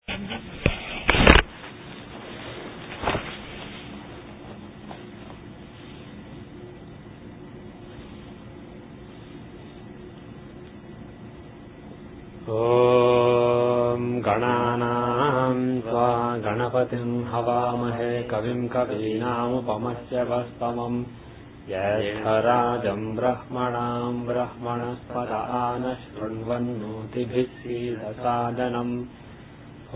ॐ गणानां त्वा गणपतिं हवामहे कविं कवीनामुपमस्य वस्तमम् ज्येष्ठराजं ब्रह्मणां ब्रह्मणस्पत आनशृण्वन्नोतिभिः सीदसादनम्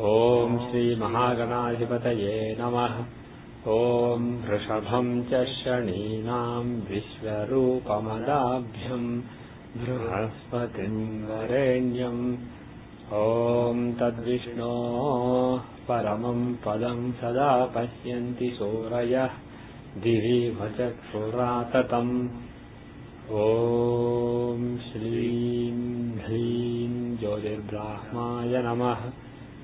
ॐ श्रीमहागणाधिपतये नमः। ॐ वृषभं च शनीनां विश्वरूपमदाभ्यम् बृहस्पतिं वरेण्यम् ॐ तद्विष्णोः परमं पदं सदा पश्यन्ति सूरयः दिवि भचक्षुराततम् ॐ श्रीं ह्रीं ज्योतिर्ब्राह्माय नमः।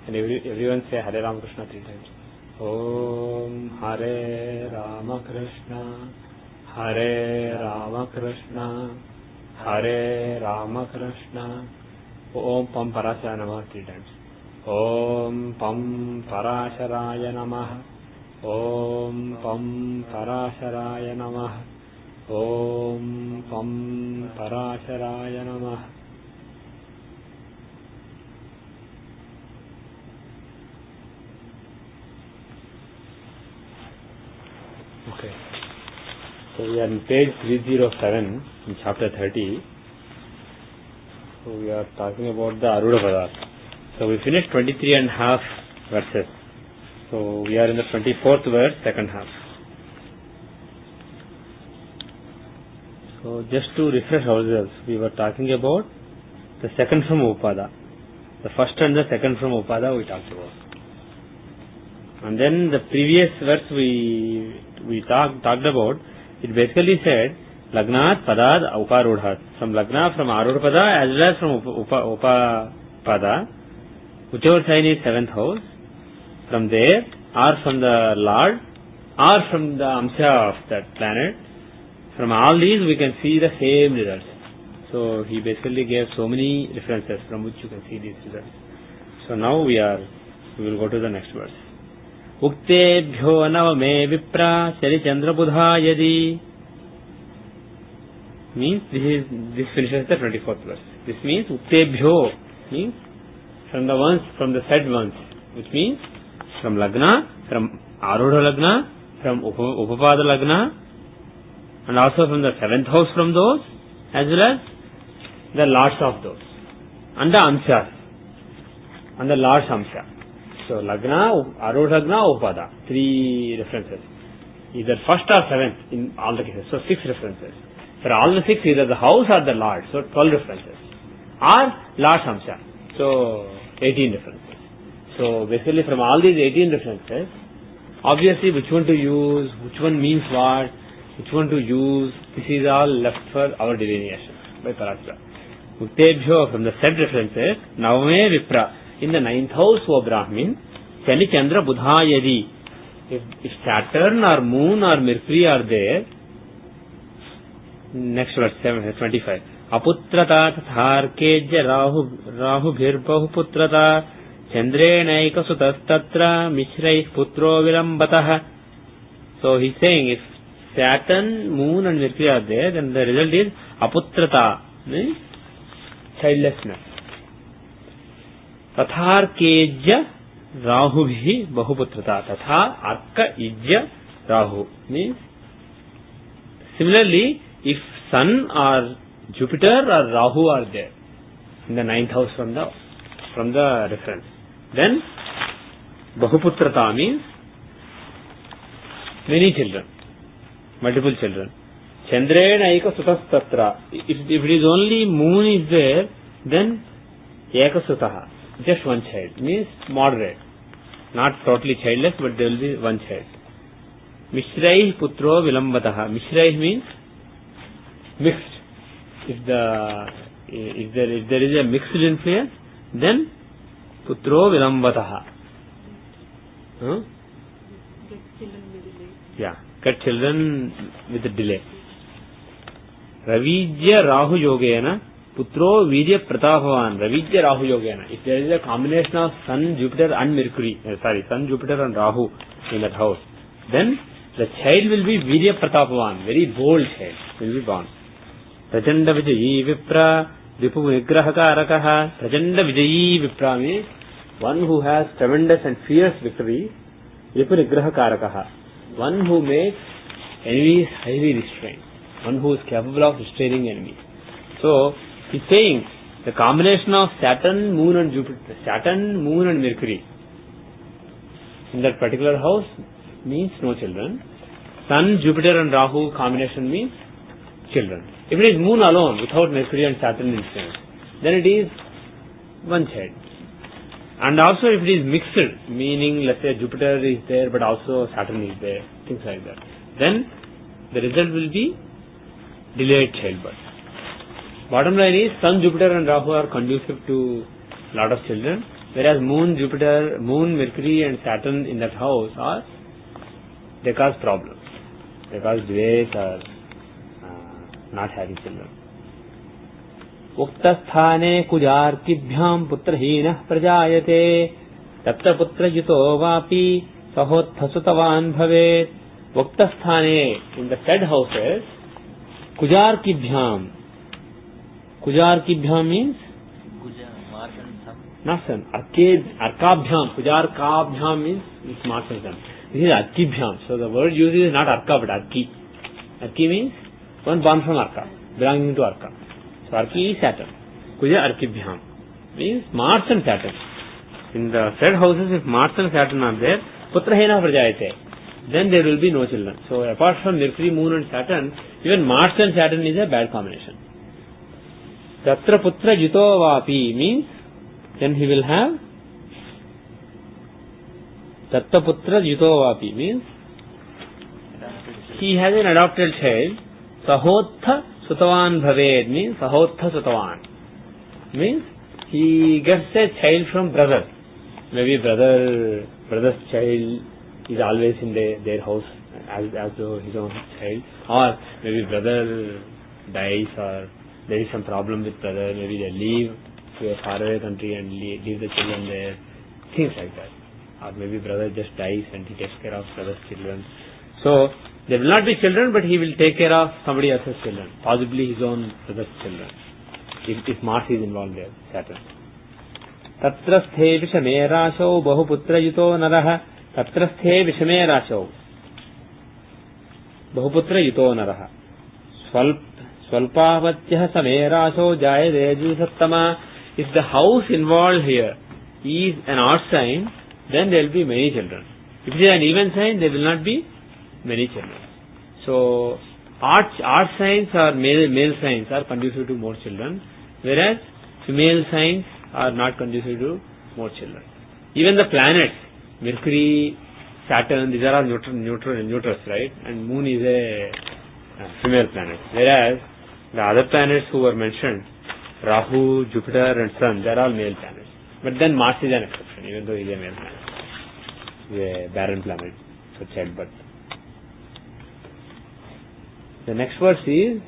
And everyone say Hare Ramakrishna 3 times. Om Hare Ramakrishna, Hare Ramakrishna, Hare Ramakrishna. Om Pam Parasharaya Namah 3 times. Om Pam Parasharaya Namah. Om Pam Parasharaya Namah. Om Pam Parasharaya Namah. Okay. So we are on page 307 in chapter 30. So we are talking about the Arudha Padartha. So we finished 23 and a half verses. So we are in the 24th verse, second half. So just to refresh ourselves, we were talking about the second from Upada. The first and the second from Upada we talked about. And then the previous verse we talked about, it basically said Lagnat Padad Uparudhat. From Lagna, from Arudha Pada as well as from Upapada, whichever sign is 7th house, from there or from the Lord or from the Amsha of that planet, from all these we can see the same results. So he basically gave so many references from which you can see these results. So now we will go to the next verse. Uktebhyo navame vipra chari chandra buddha yadi. Means this finishes the 24th verse. This means Uktebhyo means from the said ones, which means from Lagna, from Arudha Lagna, from Upapada Lagna, and also from the 7th house from those, as well as the lords of those, and the Amshas, and the lords Amsha. So Lagna, Arudha Lagna, Upada, 3 references. Either first or 7th in all the cases. So 6 references. For all the 6, either the house or the lord. So 12 references. Or lord Amsha. So 18 references. So basically from all these 18 references, obviously which one to use, which one means what, which one to use, this is all left for our delineation by Parashara. Uttebhyo, from the said references, Navame Vipra, in the 9th house, O Brahmin, Shani Chandra Buddha Yadi. If Saturn or Moon or Mercury are there, next verse 25. Aputrata tatharkejya rahu bhirbahu putrata chandrenaika sutastatra mishraih putro vilambatah. So he is saying if Saturn, Moon and Mercury are there, then the result is aputrata, means childlessness. Tatharkejya rahu bhi bahuputrata. Tatha arka ijya rahu means similarly if Sun or Jupiter or Rahu are there in the 9th house from the reference, then Bahuputrata means many children, multiple children. Chandrena eka sutastatra. If it is only Moon is there, then eka sutaha, just one child, means moderate, not totally childless, but there will be one child. Mishraih putro vilambataha. Mishraih means mixed. If there is a mixed influence, then putro vilambataha. Get children with a delay. Ravijya Rahu Yogena Putro Virya Pratapavan, Ravijya Rahu Yogena. If there is a combination of Sun, Jupiter and Mercury, Sun, Jupiter and Rahu in that house, then the child will be Virya Pratapavan, very bold child, will be born. Prachanda Vijayi Vipra, Vipu Vigrahakarakaha. Prachanda Vijayi Vipra means one who has tremendous and fierce victory. Vipu Vigrahakarakaha, one who makes enemies highly restrained, one who is capable of restraining enemies. So, he's saying the combination of Saturn, Moon and Jupiter, Saturn, Moon and Mercury in that particular house means no children. Sun, Jupiter and Rahu combination means children. If it is Moon alone without Mercury and Saturn influence, then it is one child. And also if it is mixed, meaning let's say Jupiter is there but also Saturn is there, things like that, then the result will be delayed childbirth. Bottom line is Sun, Jupiter and Rahu are conducive to lot of children, whereas Moon, Jupiter, Moon, Mercury and Saturn in that house they cause problems. They cause delays or not having children. Uktasthane kujarkibhyam putrahinah prajayate tatta putra yuto vapi sahothasutavan bhavet. Uktasthane, in the said houses, kujarkibhyam. Kujarkibhyam means? Not sun. Arkabhyam. Kujarkabhyam means it's Mars and sun. This is Arkibhyam. So the word used is not Arka but Arki. Arki means one born from Arka, belonging to Arka. So Arki is Saturn. Kuja Arkibhyam means Mars and Saturn. In the said houses, if Mars and Saturn are there, Putrahena Prajayate, then there will be no children. So apart from Mercury, Moon and Saturn, even Mars and Saturn is a bad combination. Tatra Putra Jito Vapi means then he will have Tatta Putra Jito Vapi means he has an adopted child. Sahotha Sutavan Bhaved means Sahotha Sutavan means he gets a child from brother. Maybe brother's child is always in their house as though his own child, or maybe brother dies or there is some problem with brother, maybe they leave to a faraway country and leave the children there, things like that. Or maybe brother just dies and he takes care of brother's children. So, there will not be children, but he will take care of somebody else's children, possibly his own brother's children, if Mars is involved there, Saturn. Tatrasthe vishame rashau bahuputra yuto naraha. Tatrasthe vishame rashau bahuputra yuto naraha. Swalpavatyah same rashau jayadeju sattama. If the house involved here is an odd sign, then there will be many children. If it is an even sign, there will not be many children. So, odd signs or male signs are conducive to more children, whereas female signs are not conducive to more children. Even the planets, Mercury, Saturn, these are all neutrals, right? And Moon is a female planet. Whereas the other planets who were mentioned, Rahu, Jupiter and Sun, they are all male planets. But then Mars is an exception, even though he is a male planet. He is a barren planet for childbirth. The next verse is,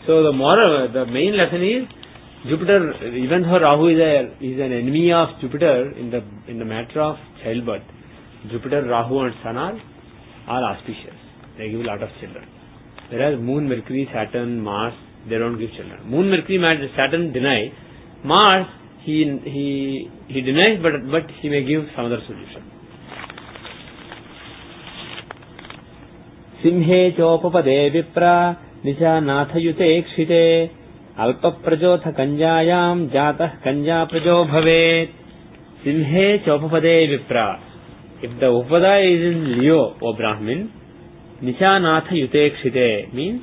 so the main lesson is, Jupiter, even though Rahu is an enemy of Jupiter in the matter of childbirth, Jupiter, Rahu and Sun are auspicious. They give a lot of children. Whereas Moon, Mercury, Saturn, Mars, they don't give children. Moon, Mercury, Saturn deny. Mars, he denies, but he may give some other solution. Simhe chopapade vipra nisha nathayute kshite alpa prajotha kanjayam jatah kanja prajo bhavet. Simhe chopapade vipra. If the upada is in Leo or Brahmin, nishanatha yute kshite means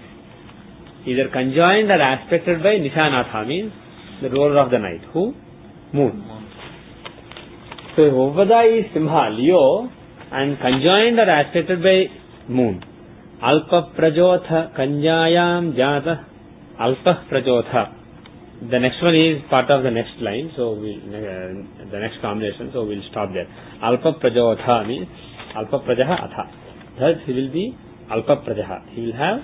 either conjoined or aspected by nishanatha means the ruler of the night. Who? Moon. So if upada is Simha, Leo, and conjoined or aspected by Moon, Alpa prajotha kanjayam jata alpa prajotha. The next one is part of the next line, so the next combination, so we'll stop there. Alpa prajotha means alpa prajaha atha. Thus he will be alpa prajaha. He will have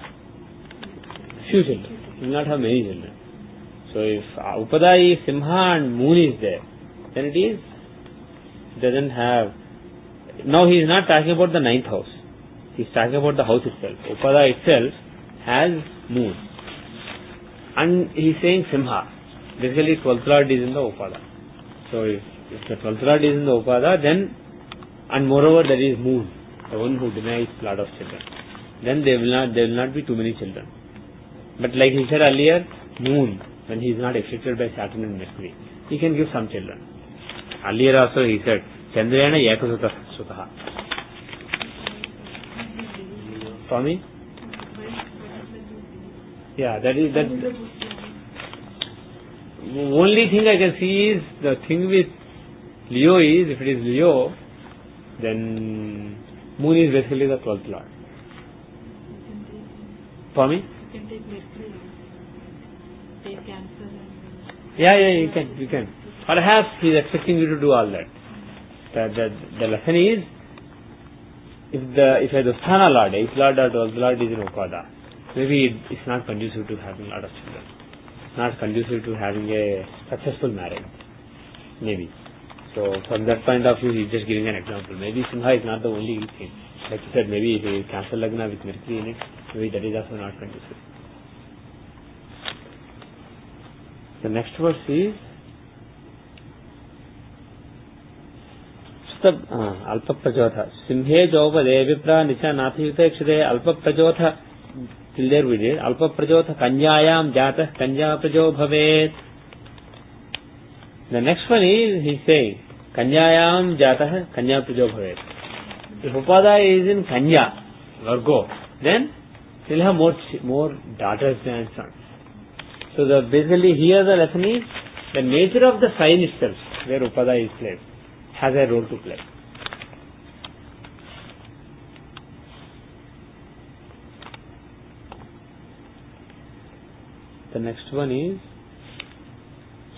few children. He will not have many children. So if Upada is Simha and Moon is there, then it doesn't have. Now he is not talking about the ninth house. He is talking about the house itself. Upada itself has Moon. And he is saying Simha. Basically 12th Lord is in the Upada. So if the 12th Lord is in the Upada, then, and moreover there is Moon, the one who denies lot of children, then there will not be too many children. But like he said earlier, Moon, when he is not afflicted by Saturn and Mercury, he can give some children. Earlier also he said, Chandrayana Ekasuta Sutaha. Swami? Yeah, that. Only thing I can see is the thing with Leo is, if it is Leo, then Moon is basically the 12th Lord. Swami? You can take Mercury, take Cancer. Yeah, you can. Perhaps he is expecting you to do all that. The lesson is, if a Dusthana Lord, 8th Lord or 12th Lord is in Upada, maybe it's not conducive to having a lot of children. It's not conducive to having a successful marriage. Maybe. So from that point of view, he's just giving an example. Maybe Simha is not the only thing. Like you said, maybe if he Cancer Lagna with Mercury in it, maybe that is also not conducive. The next verse is Alpa Prajotha. Simhe Jova Devipra Nisha Nathayuta Ekshade Alpa Prajotha. Till there we did. Alpa Prajotha Kanyayam Jata Kanya Prajo Bhavet. The next one is, he is saying, Kanyayam Jata Kanya Prajo Bhavet. If Upada is in Kanya, Virgo, then he will have more daughters than sons. So basically here the lesson is, the nature of the sign itself, where Upada is placed, has a role to play. The next one is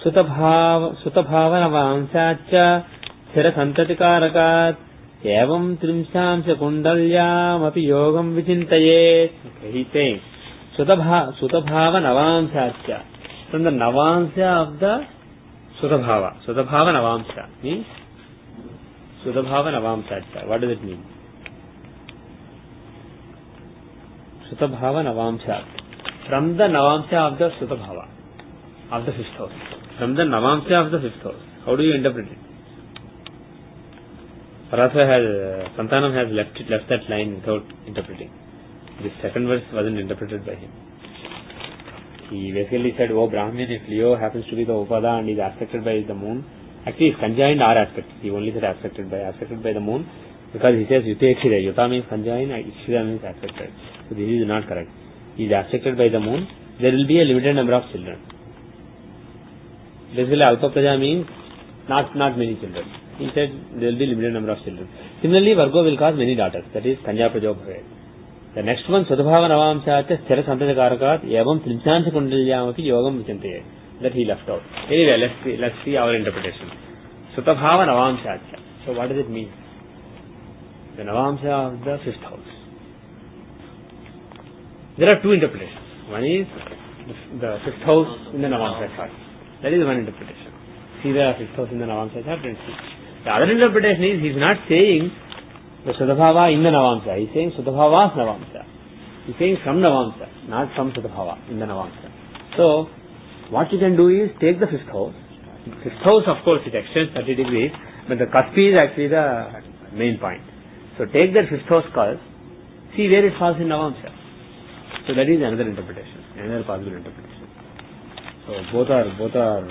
Sutabhavanavamsacha Thira Santatikaarakat Evam Trimshamsa Kundalyam Api Yogam Vichintaye. Okay, he is saying Sutabhavanavamsacha, from the Navamsa of the Sutabhava. Sutabhavanavamsa means Sutabhavanavamsacha. What does it mean? Sutabhavanavamsa, from the Navamsa of the Sutabhava, of the fifth house. From the Navamsa of the fifth house. How do you interpret it? Santanam has left that line without interpreting. This second verse wasn't interpreted by him. He basically said, oh Brahmin, if Leo happens to be the Upada and is aspected by the moon, actually is conjoined or aspected. He only said aspected by the moon, because he says Yute Ekshida. Yuta means conjoined, Ekshida means aspected. So this is not correct. He is aspected by the moon. There will be a limited number of children. Basically, Alpa Praja means not many children. He said there will be limited number of children. Similarly, Virgo will cause many daughters. That is Kanya Prajo Bhavet. The next one, Sudabhava Navamsacha Sthira Santatikarakat Evam Trimshansa Kundalyamapi Yogam Vichantaye. That he left out. Anyway, let's see our interpretation. Sudabhava Navamsacha. So what does it mean? The Navamsa of the fifth house. There are two interpretations. One is the fifth house in the Navamsa chart. That is one interpretation. See the fifth house in the Navamsa chart and see. The other interpretation is, he is not saying the Sudabhava in the Navamsa. He is saying Sudabhava's Navamsa. He is saying from Navamsa, not from Sudabhava in the Navamsa. So, what you can do is take the fifth house. Fifth house, of course, it extends 30 degrees, but the cusp is actually the main point. So, take that fifth house cusp, see where it falls in Navamsa. So, that is another interpretation, another possible interpretation. So, both are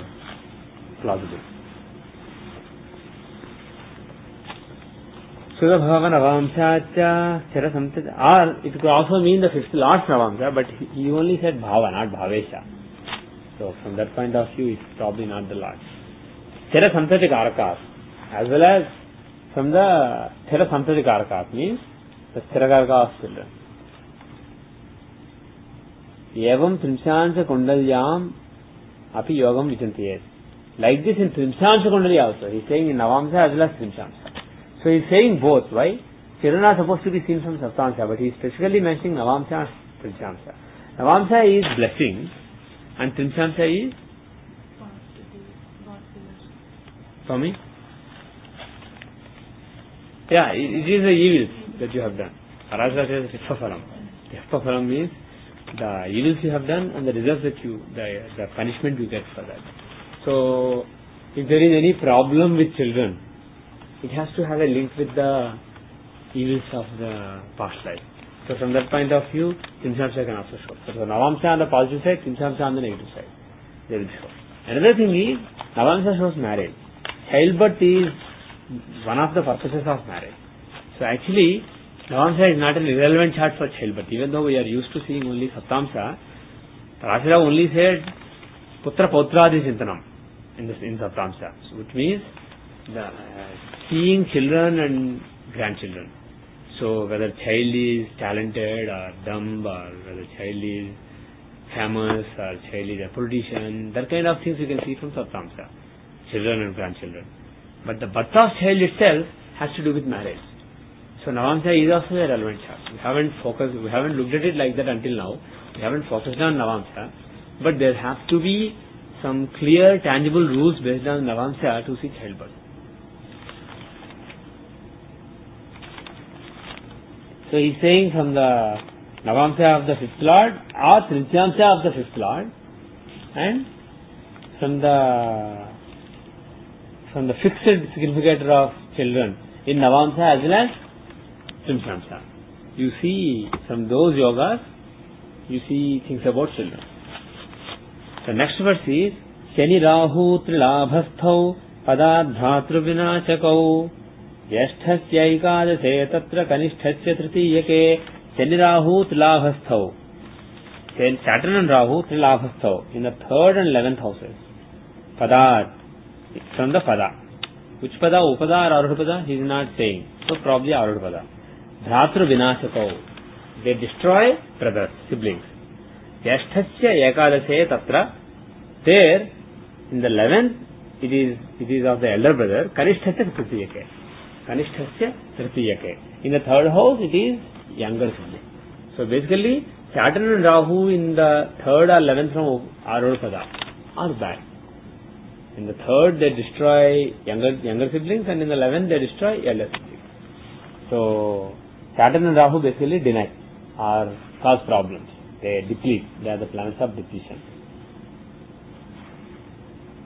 plausible. Sudabhava Navamsacha Sthira Santat, or it could also mean the fifth Lord's Navamsa, but he only said Bhava, not Bhavesha. So from that point of view, it's probably not the Lord. Sthira Santatikarakat, as well as from the Sthira Santatikarakat means the Sthirakaraka of children. Evam Trimshansa Kundalyam Api Yogam Vichantaye. Like this in Trimshansa Kundali also. He is saying in Navamsa as well as Trimshansa. So he is saying both. Why? Children are supposed to be seen from Saptamsa, but he is specifically mentioning Navamsa and Trimshamsa. Navamsa is blessing and Trimshamsa is Swami? Yeah, it is the evils that you have done. Arajaka says Rishpaphalam. Rishpaphalam means the evils you have done and the results that the punishment you get for that. So, if there is any problem with children, it has to have a link with the evils of the past life. So, from that point of view, Timshamsa can also show. So, Navamsa on the positive side, Timshamsa on the negative side. They will show. Another thing is, Navamsa shows marriage. Childbirth is one of the purposes of marriage. So, actually, Navamsa is not an irrelevant chart for childbirth. Even though we are used to seeing only Saptamsa, Parashara only said Putra Pautradi Chintanam in Saptamsa, which means the seeing children and grandchildren. So whether child is talented or dumb, or whether child is famous or child is a politician, that kind of things you can see from Saptamsa, children and grandchildren. But the birth of child itself has to do with marriage. So Navamsa is also a relevant chart. We haven't looked at it like that until now. We haven't focused on Navamsa, but there have to be some clear, tangible rules based on Navamsa to see childbirth. So he is saying from the Navamsa of the fifth lord or Trityamsa of the fifth lord, and from the fixed significator of children in Navamsa as well as Trimshamsa. You see from those yogas, you see things about children. The next verse is Shani Rahu Trilabhasthau Padadhatru Vinachakau Yashthasya Ekadase Tatra Kanishthasya Tritiyake Shani Rahu Trilabhasthau. Saturn and Rahu Trilabhasthau in the 3rd and 11th houses. Padad, from the Pada. Which Pada? Upada or Arudpada? He is not saying. So probably Arudpada. Dhratru Vinachakau. They destroy brothers, siblings. Yashthasya Ekadase Tatra. There, in the 11th, it is of the elder brother, Kanishthasya Tritiyake. Kanishthasya Tritiyake. In the 3rd house, it is younger sibling. So basically, Saturn and Rahu in the 3rd or 11th from Arudpada are bad. In the 3rd, they destroy younger siblings, and in the 11th, they destroy elder siblings. So, Saturn and Rahu basically deny or cause problems. They deplete. They are the planets of depletion.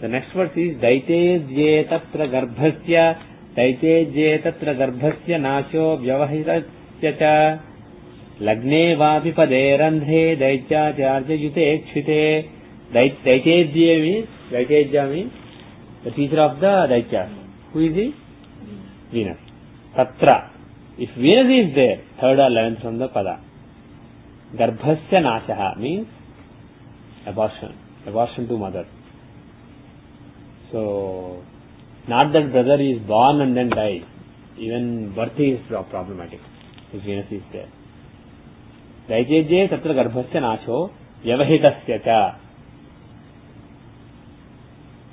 The next verse is Daitejye tatra garbhasya Daitejye tatra garbhasya nasho vyavahirasya cha Lagne vapi pade randhe Daityatyarya yute ekshite. Daitejya means the teacher of the Daityas. Who is he? Venus. Tatra. If Venus is there, 3rd or 11th from the Pada. Garbhasya nashaha means abortion. Abortion to mother. So, not that brother is born and then dies. Even birth is problematic if Venus is there. Daitejye tatra garbhasya nasho vyavahitasya cha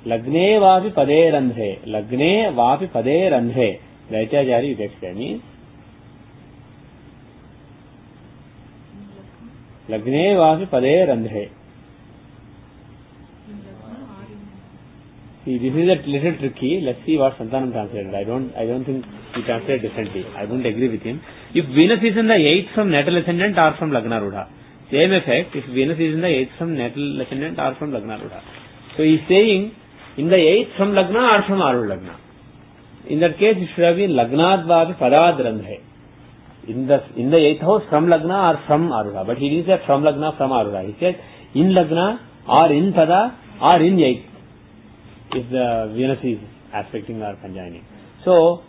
Lagne vapi pade randhe. Lagne vapi pade randhe. Daityajari Yudhishthira means Lagne vapi pade randhe. See, this is a little tricky. Let's see what Santanam translated. I don't think he translated differently. I don't agree with him. If Venus is in the 8th from natal ascendant or from Lagna Rudha, same effect if Venus is in the 8th from natal ascendant or from Lagna Rudha. So he is saying in the 8th from Lagna or from Arudha Lagna. In that case, it should have been Lagnad vapi padad randhe. In the 8th house from Lagna or from Arudha. But he didn't say from Lagna, from Arudha. He said in Lagna or in Pada or in 8th. If the Venus is aspecting or conjoining. So,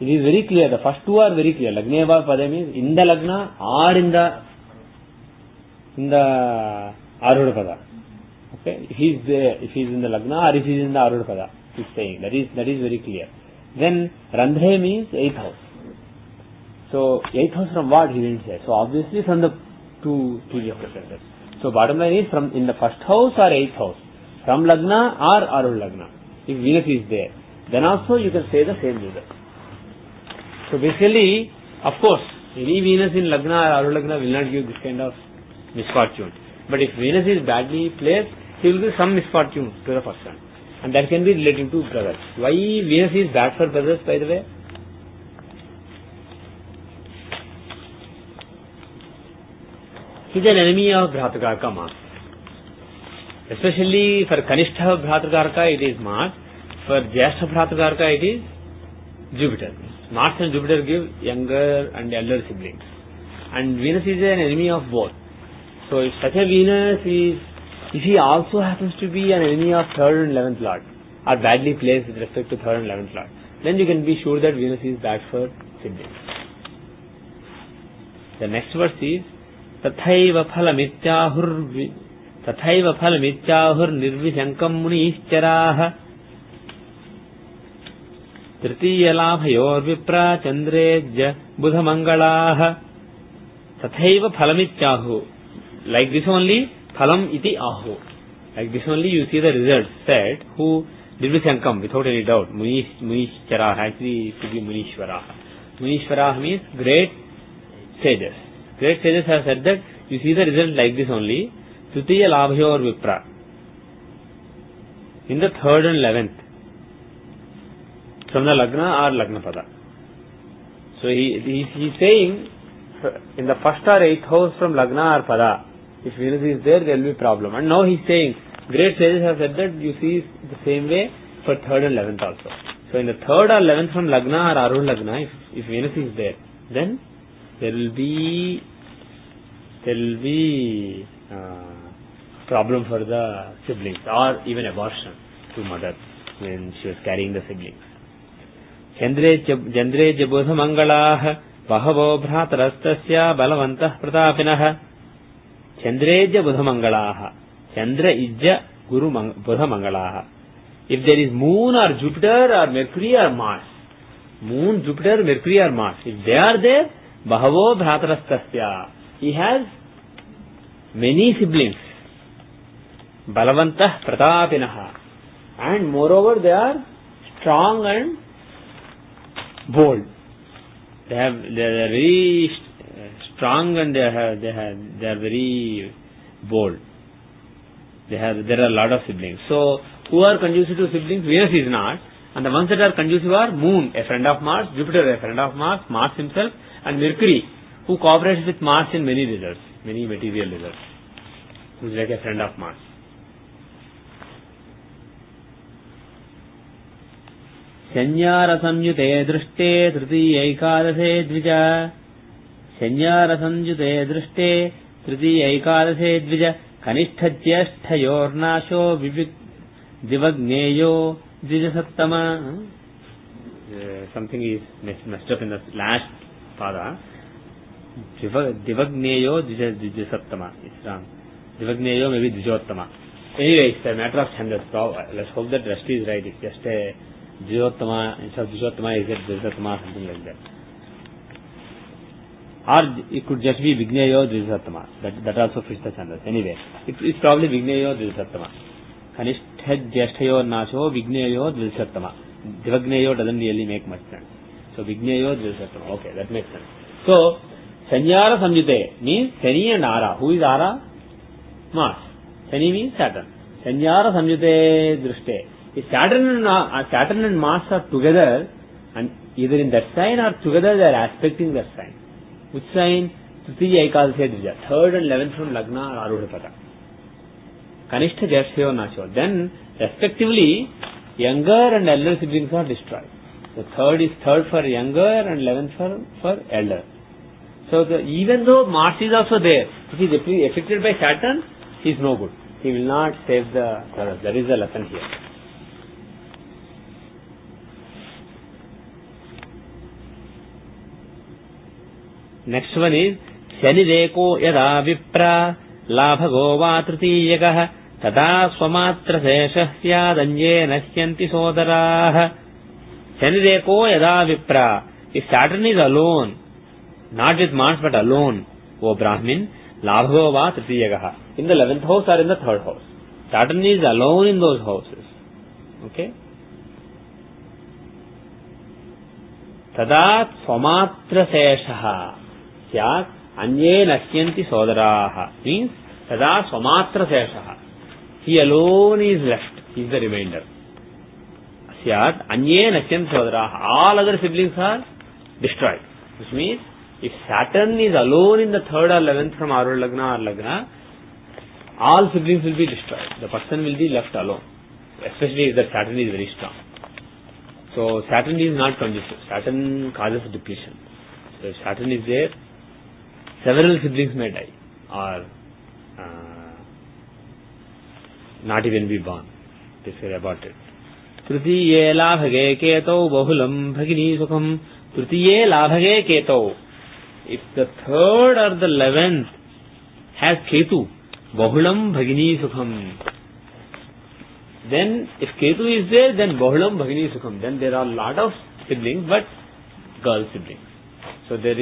it is very clear. The first two are very clear. Lagne vapi pada means in the Lagna or in the Arudha Pada. Okay, if he is there, if he is in the Lagna or if he is in the Arudha Pada, he is saying that is very clear. Then Randhe means 8th house. So 8th house from what he didn't say. So obviously from the two representatives. So bottom line is from in the first house or 8th house, from Lagna or Arudha Lagna. If Venus is there, then also you can say the same result. So basically, of course, any Venus in Lagna or Arudha Lagna will not give this kind of misfortune. But if Venus is badly placed, he will give some misfortune to the person. And that can be relating to brothers. Why Venus is bad for brothers, by the way? He is an enemy of Bhratakarka Mars. Especially for Kanishtha Bhratakarka it is Mars. For Jyeshtha Bhratakarka it is Jupiter. Mars and Jupiter give younger and elder siblings. And Venus is an enemy of both. So if such a Venus is, if he also happens to be an enemy of 3rd and 11th Lord, or badly placed with respect to 3rd and 11th Lord, then you can be sure that Venus is bad for siblings. The next verse is Tathaiva phalamityahur nirvishankam munischaraha Tritiya labhayor vipra chandrejya budhamangalaha Tathaiva phalamittyahu. Like this only, phalam iti ahu. Like this only you see the result said, who nirvishankam, without any doubt, munishchara, actually it could be munishvara. Munishvara means great sages. Great sages have said that you see the result like this only, Tritiya labhayor vipra. In the 3rd and 11th, from the Lagna or Lagna Pada. So he is saying, in the 1st or 8th house from Lagna or Pada, if Venus is there will be problem. And now he is saying, great sages have said that you see the same way for 3rd and 11th also. So in the 3rd or 11th from Lagna or Arun Lagna, if Venus is there, then there will be problem for the siblings, or even abortion to mother when she was carrying the siblings. Chandre jabodha mangalah bahavo bhratarastasya balavantah pratapinah. Chandreja Buddha Mangalaha. Chandra Ijja Guru Buddha Mangalaha. If there is moon or Jupiter or Mercury or Mars, moon, Jupiter, Mercury or Mars, if they are there, Bahavo Bhratarastasya. He has many siblings. Balavantah Pratapinaha. And moreover they are strong and bold. They are very strong and they are very bold. There are a lot of siblings. So who are conducive to siblings? Venus is not. And the ones that are conducive are Moon, a friend of Mars, Jupiter, a friend of Mars, Mars himself, and Mercury, who cooperates with Mars in many results, many material results, who is like a friend of Mars. Shanyara samyute drishte tritiya ekadase dvija. Shanyara samyute drishte tritiya ekadase dvija. Kanishtha jyeshthayornasho divagneyo dvijasattama. Something is messed up in the last pada. Divagneyo dvijasattama. It's wrong. Divagneyo maybe dvijottama. Anyway, it's a matter of chandas. Let's hope that Rashti is right. It's just a Jyottama, instead of Jyottama, is it Dvijasattama, something like that. Or it could just be Vigneyo Dvijasattama. That also fits the chandas. Anyway, it's probably Vigneyo Dvijasattama. Kanishtha Jyeshthayor Nasho Vigneyo Dvijasattama. Divagneyo doesn't really make much sense. So Vigneyo Dvijasattama. Okay, that makes sense. So, Sanyara Samyute means Shani and Ara. Who is Ara? Mars. Shani means Saturn. Sanyara Samyute Drishte. If Saturn and Mars are together, and either in that sign or together they are aspecting that sign. Which sign? Tritiya Ekadase Dvija. 3rd and 11th from Lagna or Arudha. Kanishtha Jyeshthayor Nasho. Then, respectively, younger and elder siblings are destroyed. So 3rd is 3rd for younger and 11th for elder. So even though Mars is also there, if he is affected by Saturn, he is no good. He will not save the brothers. That is the lesson here. Next one is Shanireko yada vipra labhago va tritiyakah tada swamatra seshah syadanye nashyanti sodarah. Shanireko yada vipra. If Saturn is alone, not with Mars but alone, O Brahmin, labhago va tritiyakah. In the 11th house or in the 3rd house. Saturn is alone in those houses. Okay? Tada swamatra seshah. Syat anye nashyanti sodaraha. Means tada swamatra seshaha. He alone is left. He is the remainder. Syat Anye Nasyam Sodara. All other siblings are destroyed. Which means if Saturn is alone in the 3rd or 11th from Arudha Lagna or Lagna, all siblings will be destroyed. The person will be left alone. Especially if the Saturn is very strong. So Saturn is not conducive. Saturn causes depletion. So if Saturn is there, several siblings may die or not even be born. This is about it. Tritiye labhage keto bahulam bhagini sukham. Tritiye labhage keto. If the 3rd or the 11th has Ketu, bahulam bhagini sukham. Then if Ketu is there, then bahulam bhagini sukham. Then there are a lot of siblings, but girl siblings. So there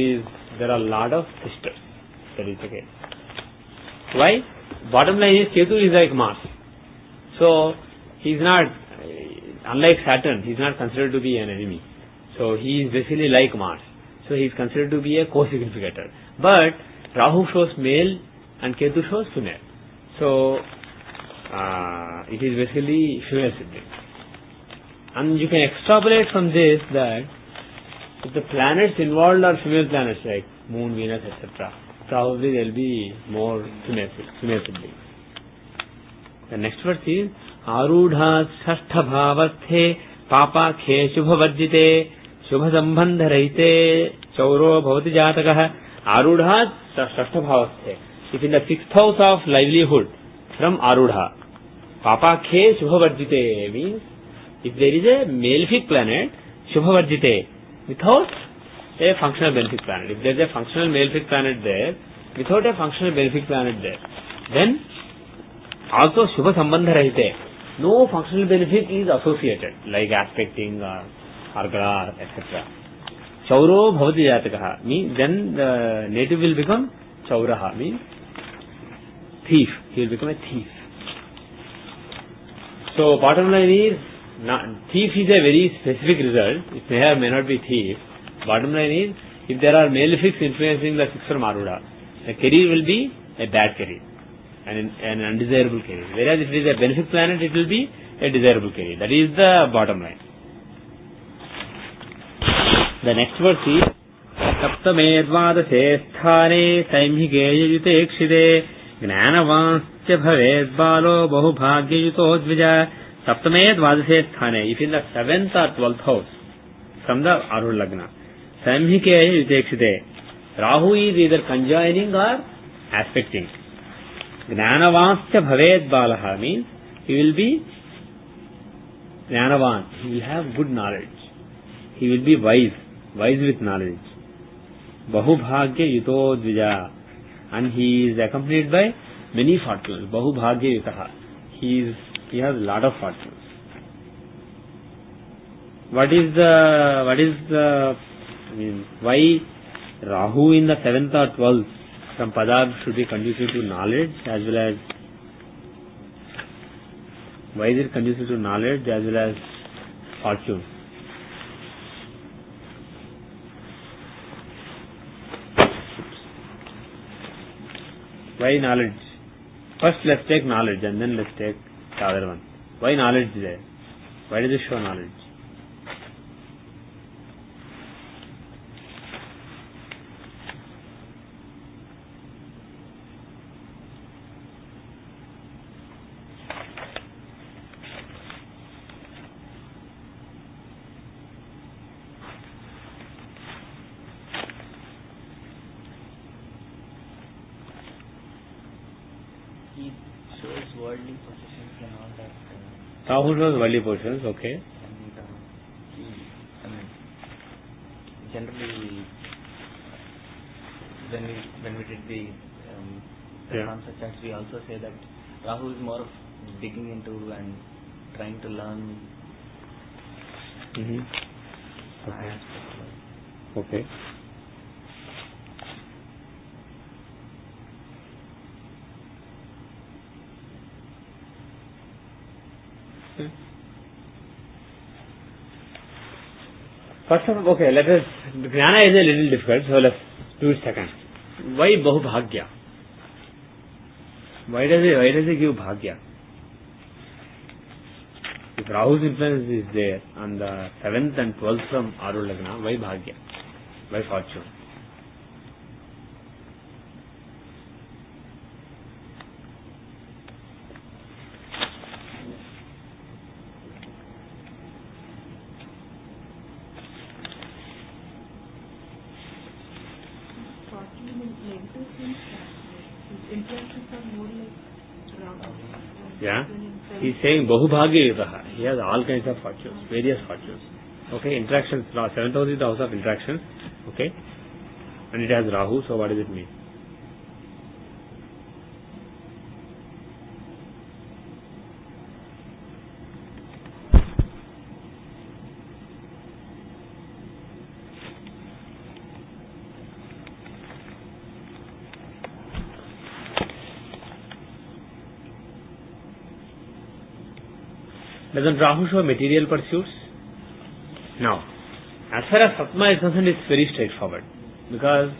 are a lot of sisters. That is okay. Why? Bottom line is Ketu is like Mars. So he is not, unlike Saturn, he is not considered to be an enemy. So he is basically like Mars. So he is considered to be a co-significator. But Rahu shows male and Ketu shows female. So it is basically female siblings. And you can extrapolate from this that if the planets involved are female planets like Moon, Venus, etc., probably there will be more female siblings. The next verse is Arudha Sashtha Bhavarthe Papa Khe Shubha Varjite Shubha Sambandha Rahite Chauro Bhavati Jatakaha. Arudha Sashtha Bhavarthe. If in the 6th house of livelihood from Arudha, Papa Khe Shubha Varjite means if there is a malefic planet, Shubha Varjite, without a functional benefic planet. If there is a functional malefic planet there, without a functional benefic planet there, then also Shubha Sambandha Rahite. No functional benefic is associated, like aspecting or Argala, etc. Chauro Bhavati Jatakaha means then the native will become Chauraha, means thief. He will become a thief. So bottom line is, thief is a very specific result. It may or may not be thief. Bottom line is, if there are malefics influencing the 6th from Arudha, the career will be a bad career, an undesirable career. Whereas if it is a benefic planet, it will be a desirable career. That is the bottom line. The next verse is Saptamedvadase sthane saimhige yutekshide gnanavansya bhaved balo bahubhagya yuto dvija. Saptamedvadase sthane. If in the 7th or 12th house from the Arudha Lagna, saimhige yutekshide, Rahu is either conjoining or aspecting. Gnanavansya bhaved balaha means he will be Gnanavan. He will have good knowledge. He will be wise with knowledge. Bahubhagya yuto dvija. And he is accompanied by many fortunes. Bahubhagya yutaha. He has a lot of fortunes. What is the why Rahu in the 7th or 12th from Padab should be conducive to knowledge as well as, why is it conducive to knowledge as well as fortune? Why knowledge? First let's take knowledge and then let's take the other one. Why knowledge is there? Why does it show knowledge? He shows worldly possessions and all that. Rahu shows worldly possessions, okay. And generally, when we did the concept checks, we also say that Rahu is more of digging into and trying to learn. Okay. Okay. First of all, okay, let us, Jnana is a little difficult, so let's do it second. Why Bahubhagya? Why does it give Bhagya? If If Rahu's influence is there on the 7th and 12th from Arul Lagna, why Bhagya? Why fortune? Fortune is negative things. His influences are more like wrong. Yeah? He is saying Bahubhagya Yutaha. He has all kinds of fortunes, various fortunes. Okay, interactions. 7th house is the house of interactions. Okay? And it has Rahu, so what does it mean? Doesn't Rahu show material pursuits? Now, as far as Saptama is concerned, it's very straightforward. Because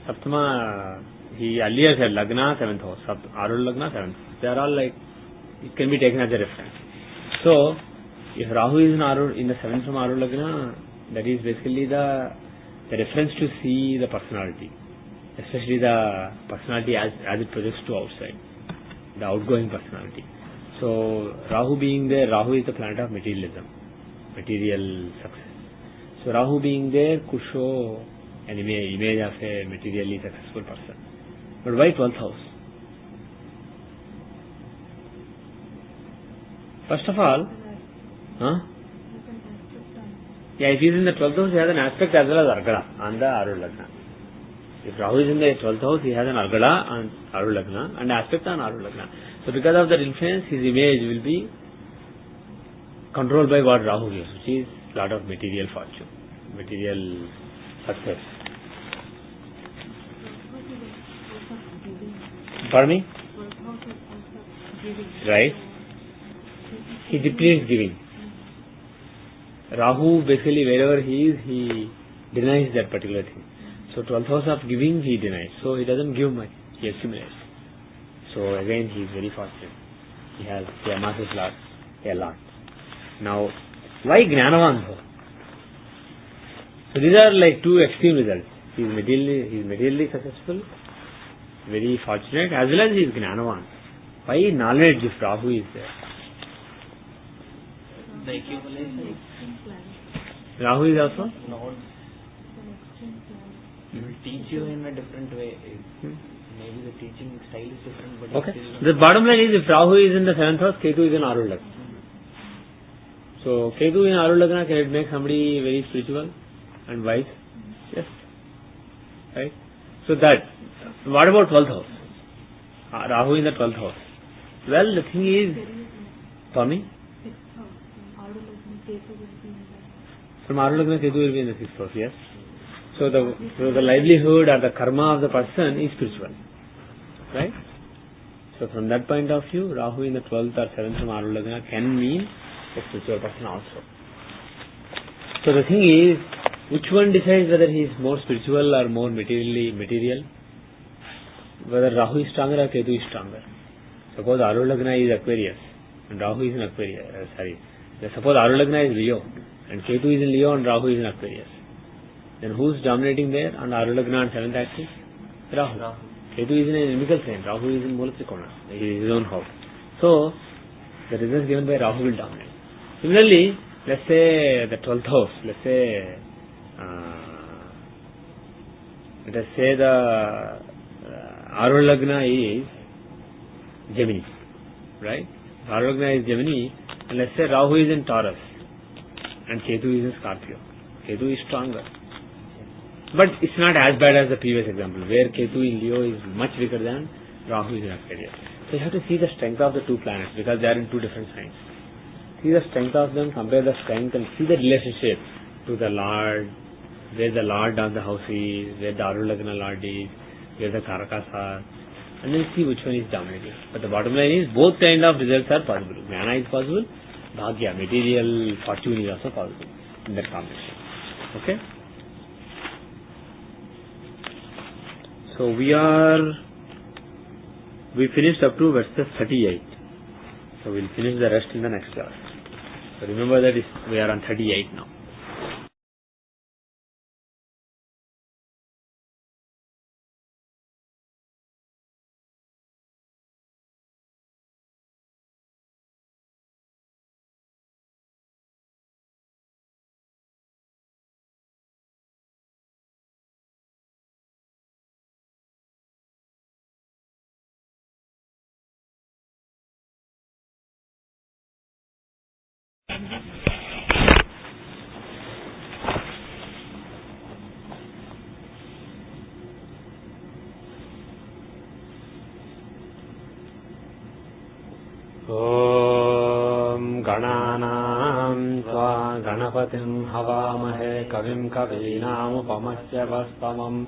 Saptama, he earlier said Lagna, 7th house. Arul Lagna, 7th house. They are all like, it can be taken as a reference. So, if Rahu is in the 7th from Arul Lagna, that is basically the reference to see the personality. Especially the personality as it projects to outside. The outgoing personality. So, Rahu being there, Rahu is the planet of materialism, material success. So, Rahu being there could show an image of a materially successful person. But why 12th house? First of all, yeah, if he is in the 12th house, he has an aspect as well as Argala on the Arul Lagna. If Rahu is in the 12th house, he has an Argala on Arul Lagna and aspect on Arul Lagna. So because of that influence, his image will be controlled by what Rahu gives, which is a lot of material fortune, material success. Pardon me? Right? He depletes giving. Rahu basically wherever he is, he denies that particular thing. So 12th house of giving he denies. So he doesn't give much, he accumulates. So again he is very fortunate. He amasses a lot. Now, why Gnanavan though? So these are like two extreme results. He is materially successful, very fortunate, as well as he is Gnanavan. Why knowledge if Rahu is there? The accumulation Rahu is also? nodes will teach you in a different way. Maybe the teaching style is different, but Okay. The bottom line is if Rahu is in the 7th house, Ketu is in Arul Lagna. So Ketu in Arul Lagna, can it make somebody very spiritual and wise? Yes. Right? So that, what about 12th house? Rahu in the 12th house. Well, the thing is, for me, from Arul Lagna, Ketu will be in the 6th house, yes. So the livelihood or the karma of the person is spiritual. Right? So from that point of view, Rahu in the 12th or 7th from Arul Lagna can mean a spiritual person also. So the thing is, which one decides whether he is more spiritual or more material? Whether Rahu is stronger or Ketu is stronger. Suppose Arul Lagna is Aquarius and Rahu is in Aquarius. Suppose Arul Lagna is Leo and Ketu is in Leo and Rahu is in Aquarius. Then who is dominating there on Arul Lagna and 7th axis? Rahu. Ketu is in an inimical sign. Rahu is in Mula Trikona. He is his own house. So, the results given by Rahu will dominate. Similarly, let's say the 12th house, let's say the Arul Lagna is Gemini, right? Arul Lagna is Gemini, and let's say Rahu is in Taurus and Ketu is in Scorpio. Ketu is stronger. But it's not as bad as the previous example, where Ketu in Leo is much weaker than Rahu is in Aquarius. So you have to see the strength of the two planets because they are in two different signs. See the strength of them, compare the strength and see the relationship to the Lord, where the Lord of the house is, where the Arul Lagna Lord is, where the Karakas are, and then see which one is dominating. But the bottom line is both kind of results are possible. Jnana is possible, Bhagya, material fortune is also possible in that combination. Okay? So we finished up to verse 38. So we'll finish the rest in the next class. So remember that we are on 38 now. ॐ गणानां त्वा गणपतिं हवामहे कविं कवीनामुपमस्य वस्तमम्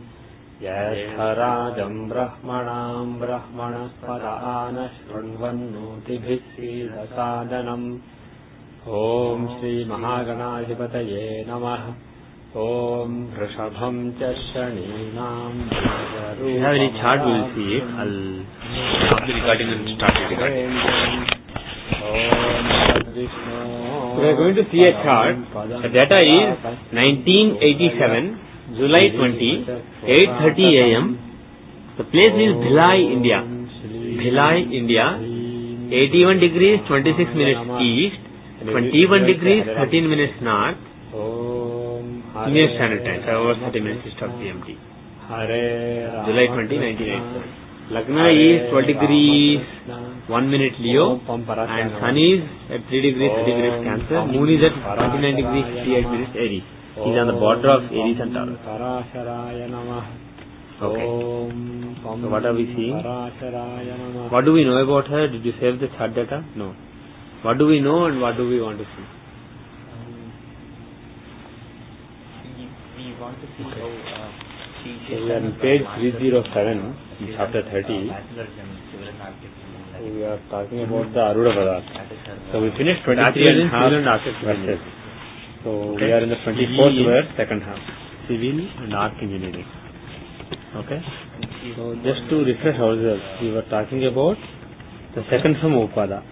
ज्येष्ठराजं ब्रह्मणां ब्रह्मणस्पदान शृण्वन्नोतिभिः सीदसादनम् ॐ श्रीमहागणाधिपतये नमः ॐ वृषभं च शनीनां If you have any chart, we will see it. I'll stop the recording and start the recording. We are going to see a chart. The data is 1987, July 20, 8:30 a.m. The place is Bhilai, India. Bhilai, India. 81 degrees 26 minutes east, 21 degrees 13 minutes north. Indian Standard Time, 5 hours 30 minutes east of GMT. July 20, 1987. Lagna is 12 degrees 1 minute Leo, and Sun is at 3 degrees 30 minutes Cancer. Moon is at 29 degrees 58 minutes Aries. He is on the border of Aries and Taurus. Okay. So what are we seeing? What do we know about her? Did you save the chart data? No. What do we know and what do we want to see? We want to see how she So we are on page 307, in chapter 30. bachelor's in civil and architecture. We are talking about the Aruda Padartha. That is her. So we finished 23 and half verses. So we are in the 24th verse, second half. Civil and arch engineering. Okay. So just to refresh ourselves, we were talking about the second from Upada.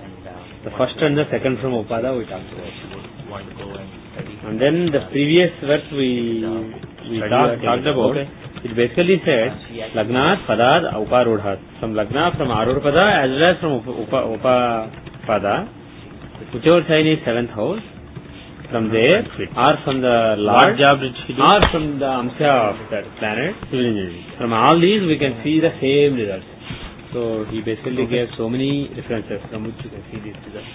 The first and the second from Upada we talked about. She would want to go and study. And then the previous verse we talked about, it basically said Lagnat, Padad, Uparudhat. From Lagna, from Arudpada as well as from Upapada, whichever sign is 7th house, from there, or from the Lord, What job did she do? or from the Amsha of that planet, civil engineering. From all these we can see the same results. So he basically gave so many references from which you can see these results.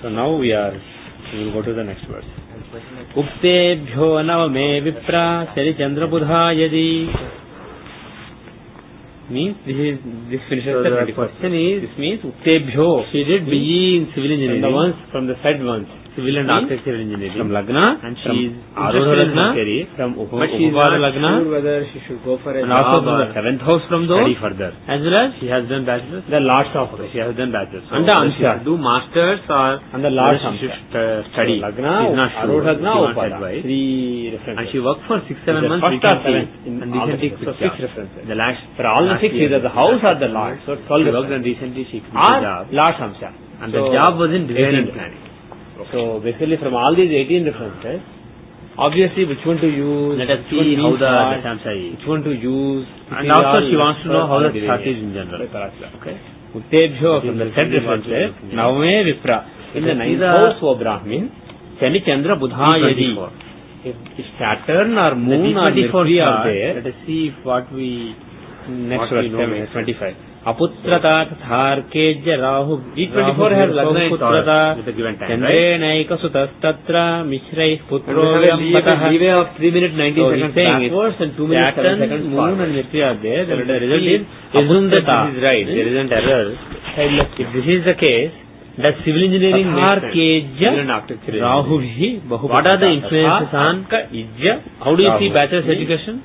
So now we will go to the next verse. And question is, उक्तेभ्यो नवमे विप्रा शनिचंद्रबुधा यदि means this finishes So the the 24th. question is, This means uktebhyo. she did BE in civil engineering. From the ones from the said ones. Civil and architectural engineering. From Lagna, And from she is Arudha interested in Lagna, career. from But she is Upada not Lagna, sure whether she should go for a and also job from the or 7th house from study those, further. as well as She has done bachelor's. the last of She has done bachelor's. And the whether she Amsha. should do masters or and the last whether she Amsha. should study. So Lagna, She is not sure. Arudha Lagna, She wants Upada. advice. 3 references. And she worked for 6-7 The months. first We can or see seventh in and all the recently six. quit So job. 6 references. The last For all the last 6, year. either the house or the Lord. So 12 She worked references. and recently she quit the Or job. last Amsha. And So the job was in design 18. and planning. So basically from all these 18 references, obviously which one to use, Let us which one see how means the what, Dasamsa is. which one to use. And also she wants to know how the chart is in general. Okay. Uttebhyo from the said references, Navame Vipra. In the 9th house of Brahmin, Shani Chandra Buddha Yadi. If Saturn or Moon or Mercury are there, Let us see if what we next what verse we know 25. Aputrata Tatharkejya Rahu. E24 has Lagna in Putrata. with the given time, right? Chandrenaika Sutastatra Mishrai Putro And we have a Vyam leeway of 3 minutes 19 So he's seconds saying backwards and 2 minutes 7 Saturn, seconds Moon forward. and Mercury are there. Then the result See, is assume that Aputrata. this is right. There is an error. If this is the case, does civil engineering make sense? Tatharkejya Civil and architecture Rahu engineering. Bhi What are the influences on? Ijya? How do you see Rahu. bachelor's education?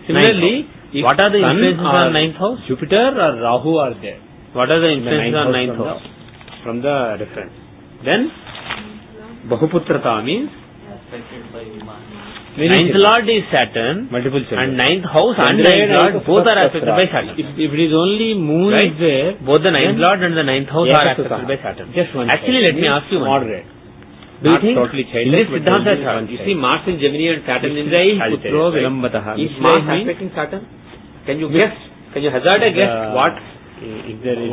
Similarly, if What are the Sun influences or on 9th house? Jupiter or Rahu are there. What are the in the influences on 9th from house? from the reference. Then Bahuputrata means affected by many 9th children. lord is Saturn Multiple children. and 9th house and Chandra 9th lord and both are Sutatra. affected by Saturn. If it is only Moon Right? is there, Both the 9th then lord and the 9th house Yes, are Sutatra. affected by Saturn. Just one Actually, second. let me ask you one thing. Moderate. Do you not think totally in childless, this but Siddhanta only chart, one you child. see Mars in Gemini and Saturn in Israel Sagittarius, putro right? vilambatah. Is Mars aspecting Saturn? Can you guess? Can you hazard a guess what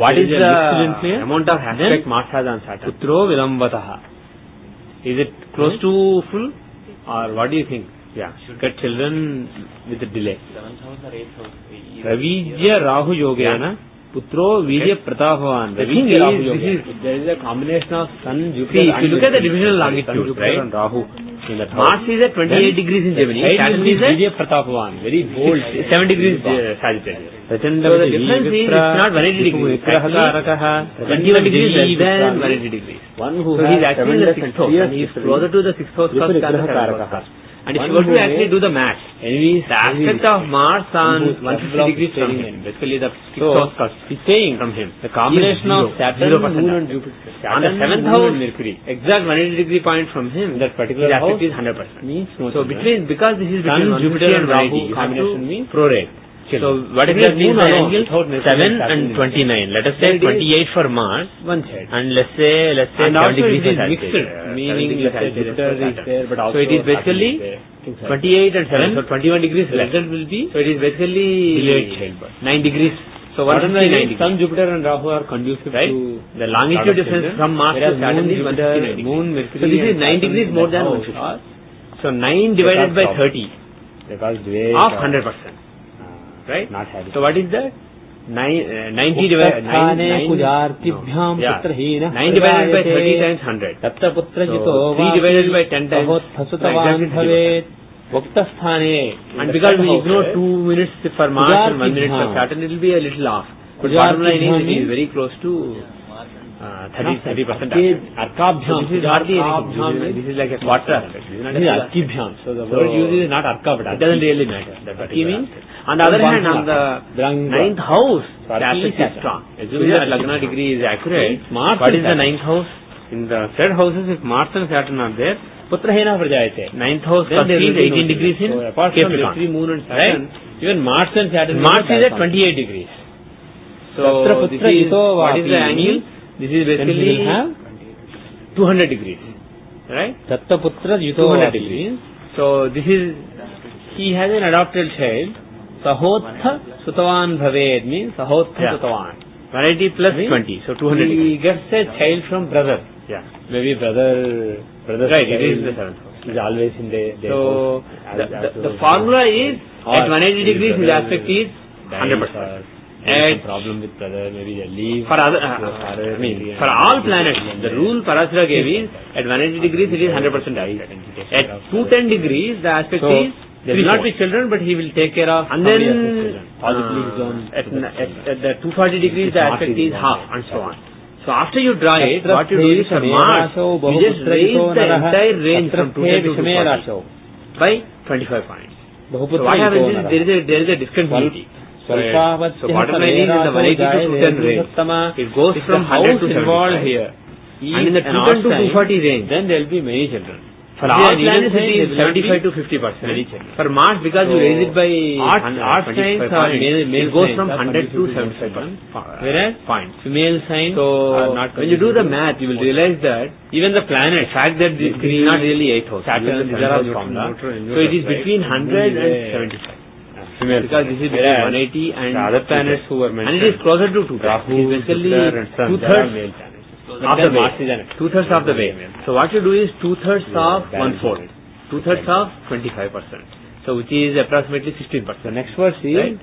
what is the amount of aspect Mars has on Saturn? Putro vilambatah. Is it close to full, or what do you think? Yeah. Get children with a delay. 7th house or 8th house? Ravijya Rahu Yogena Putro Vijay Pratapavan. The thing is, There is a combination of Sun, Jupiter. See, if you and look at the Mercury. divisional Sun, longitude, Jupiter right? and Rahu in that house. Mars is at 28 degrees in Gemini. Saturn is at Vijay Pratapavan. Very bold. 7 degrees Sagittarius. So the difference is it's not 180 degrees. Actually, 21 degrees less than 180 degrees. One who So has he's actually in the 6th house. And he's history. closer to the 6th house first than the 7th house first. And if you were to actually do the math, the aspect of Mars on 150 degrees from him, basically the 6th house first, he's saying from him. the combination Zero. of Saturn, 0% Moon aspect. and Jupiter. On the Saturn, 7th Moon house, and Mercury. exact 180 degree point from him, That particular his aspect house is 100%. means no So children. because this is between Sun, 150 Jupiter and and 180, Rahu you have combination to means prorate. So children. what If exactly is Moon the alone, angle? without Mercury 7 and Saturn and is 29. Let us So say it is 28 for Mars, one side. and let's say And 7 also degrees it is for mixed, Sagittarius, meaning 7 let's say degrees Jupiter for is Saturn. there, but also So it is Saturn basically is there. Things like 28 and 7, so 21 degrees The less. result will be So it is basically delayed childbirth. 9 degrees. So What 159 degrees. Sun, Jupiter and Rahu are conducive Right? to The longitude lot of difference children, from Mars to whereas Saturn Moon, is Jupiter, 159 degrees. Moon, Mercury So this is and 9 Saturn degrees in more that than house 150. are So 9 divided by because 30, because they of 100%. Right? not having. So what is that? 90 divided by 9 पुजार्तिभ्याम yeah. पुत्रहीनः 9 divided by 30 प्रजायते times 100. दत्तपुत्रजितो So 3 divided by 10 times. भवत्फसुतवान् भवेत् उक्तस्थाने. And because we ignore 2 minutes for Mars and 1 minute for Pujartibhyam. Saturn, it will be a little off. But bottom line is it is very close to 30%. Arkabhyam. This is hardly anything. This is like a quarter aspect. This is not This is a full aspect. Arkibhyam. So the word used is not Arka, but It doesn't really matter. That Arki means, means on the other hand, on the Brahma. 9th house, So the Arki aspect is is strong. Saturn. Assuming that Lagna degree is accurate, Mars what and is the Saturn. 9th house? In the said houses, if Mars and Saturn are there, पुत्रहीनः प्रजायते. 9th house Then first there is will be 18 no degrees children. So in apart from Capricorn. Mercury, Moon and Saturn, Right? even Mars and Saturn. Mars is at Capricorn. 28 degrees. Tatra So putra this is, jito what is the vapi. angle? This is Then he basically will have 200 degrees. Right? Dattaputra Jito 200 vapi. degrees. So this is, he has an adopted child. Sahotha Sutavan Bhaved means Sahotha Yeah. Sutavan. 180 plus Means 20, so 200 He degrees. gets a child from brother. Yeah. Maybe brother. Right, it is the 7th house. Is always in the. So house. the formula is Or at 180 his degrees his brother aspect is dies 100%. or there is At- some problem with brother, maybe they leave. For other, father, I mean, for all planets, the rule Parashara gave is at 180 degrees it is 100% aspect. At 210 degrees the aspect So, is there will not be children, but he will take care of. And somebody then else's children. Positively his own at the 240 degrees the It's not aspect his is own. half, and so on. So after you draw it, Tatra what you do is for The Mars, Vishameraso you just raise Bahuputra the Jito entire Naraha. range from Tatra 210 The to 240 Vishameraso. by 25 points. So Bahuputra what happens Jito is Naraha. there is a discontinuity. So Swalpavatya bottom line is in the 180 to 210 range, Sattama. it goes If from the 100 house to involved 75. here. And in the is an 210 to odd sign, 240 range, then there will be many children. for If all they are even planets it sign, is there will not 75 be to 50%. many children. For Mars, because you So, raise it by odd 25 signs are points, male it goes signs from are 100 to conducive 75%. Whereas points. female signs So are not when you do the conducive. math, you will realize that even the planet, fact that this is not really 8 house, Saturn, these are all Neutron, formula. Neutron, So it is right? between 100 and 75. Because this is between Whereas 180 and the other planets who were and mentioned, it is closer to 2. Rahu, It is basically Jupiter and Sun, they are 2/3 male planets. of the Then Mars is way. an 2/3 of the way. So what you do is 2/3 of balance 1/4. it. 2/3 of 25%. So which is approximately 16%. The next verse is Right?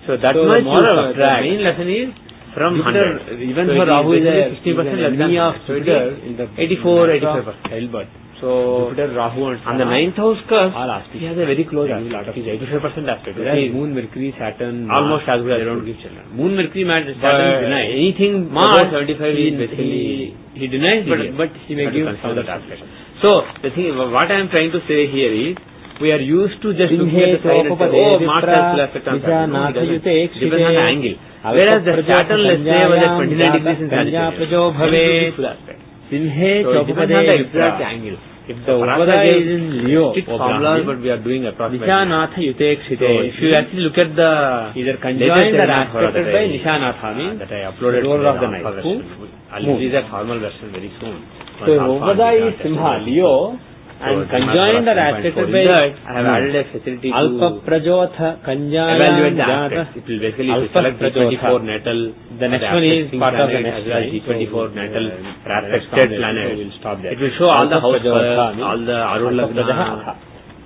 So that So the much moral you of subtract. the main lesson is from Jupiter, 100. even So for it Rahu is basically a 60% less than enemy of 100. So it Jupiter is in the 84, matter of 85%. childbirth. So Jupiter, Rahu and on the Sun 9th house curve, are aspect. he has a very close There is a lot aspect. of He is 85% aspect. Whereas Which is Moon, Mercury, Saturn, almost as good as they don't true. give children. Moon, Mercury, Saturn But deny. Anything Mars, above 75 he- is basically, he denies, Yes. but he may Have to give consider some that aspect. So the thing, what I am trying to say here is, we are used to just looking at the sign and say, oh, Mars has full aspect on Saturn. No, it doesn't. Depends on the angle. Whereas the Saturn, let's say, was at 29 degrees in Sagittarius. Prajo That will Bhave. be full aspect. Simhe So it depends on the Chopade exact Vipra. angle. If the Parashara Upada gave is in Leo, strict or formulas, Brahmin, but we are doing approximately. Nishanatha Yute So Kshite. if you actually look at the either latest conjoined or seminar for aspected that by I- Nishanatha means that I uploaded Ruler today, of the the night. alpha Who? version. I'll Moon. release that formal version very soon. So Upada is Simha, Leo, and conjoined or aspected by I have added a facility Alpa to Prajotha Kanjaya evaluate the Jata. aspects. It will basically Alpha select Prajotha. G24 natal. The next one is part of the next as well as line. G24 natal So, aspected so planet. we'll stop there. It will show all the Alpha house Prajotha first, means all the Arudha Alpha Prajaha Lagna, Atha.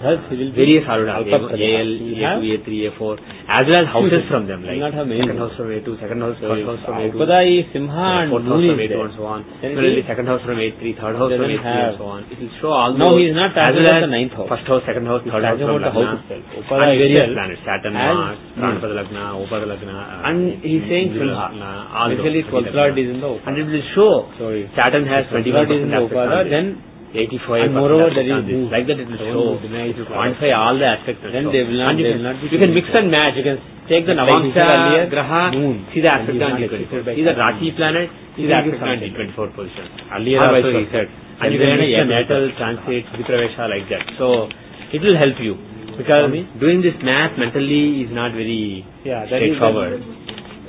Thus he will be various Arudha, Alpha Prajaha. AL, We have A2, A3, A4, as well as houses from them, will like not have many second names. house from A2, second house, first house from A2. Upada is Simha and Fourth Moon house is from A2 there. and so on. Then Similarly, it second house from A3, third house from doesn't A3 have- and so on. It will show all No, those, he is not as talking well about as the ninth house. first house, second house, third house talking from about the house Lagna, itself. Upada and various itself planets, Saturn, has Mars, Pranpada Lagna, Upada Lagna, and he's saying Indra Simha. Lagna, all Basically, those 12th lord is in the and Upada. it will show So if Saturn has 12th lord is in 21% the aspect Upada, on this. then 85 and moreover there is this. Moon. Like that it will Don't show. deny If you it. quantify all the aspects and Then so. they will not- And you they can- will not be you can doing mix so. and match. You can take the Like we said Navamsa earlier, Graha, Moon. see the And aspect he is on not G24. affected by See the Saturn. Rashi planet, see He the will give aspect on something. G24 position. Earlier Or also vice he versa. said. And you Then can he mix the said natal transit, Vipravesha like that. So it will help you. Because Swami? doing this math mentally is not very Yeah, that is straightforward.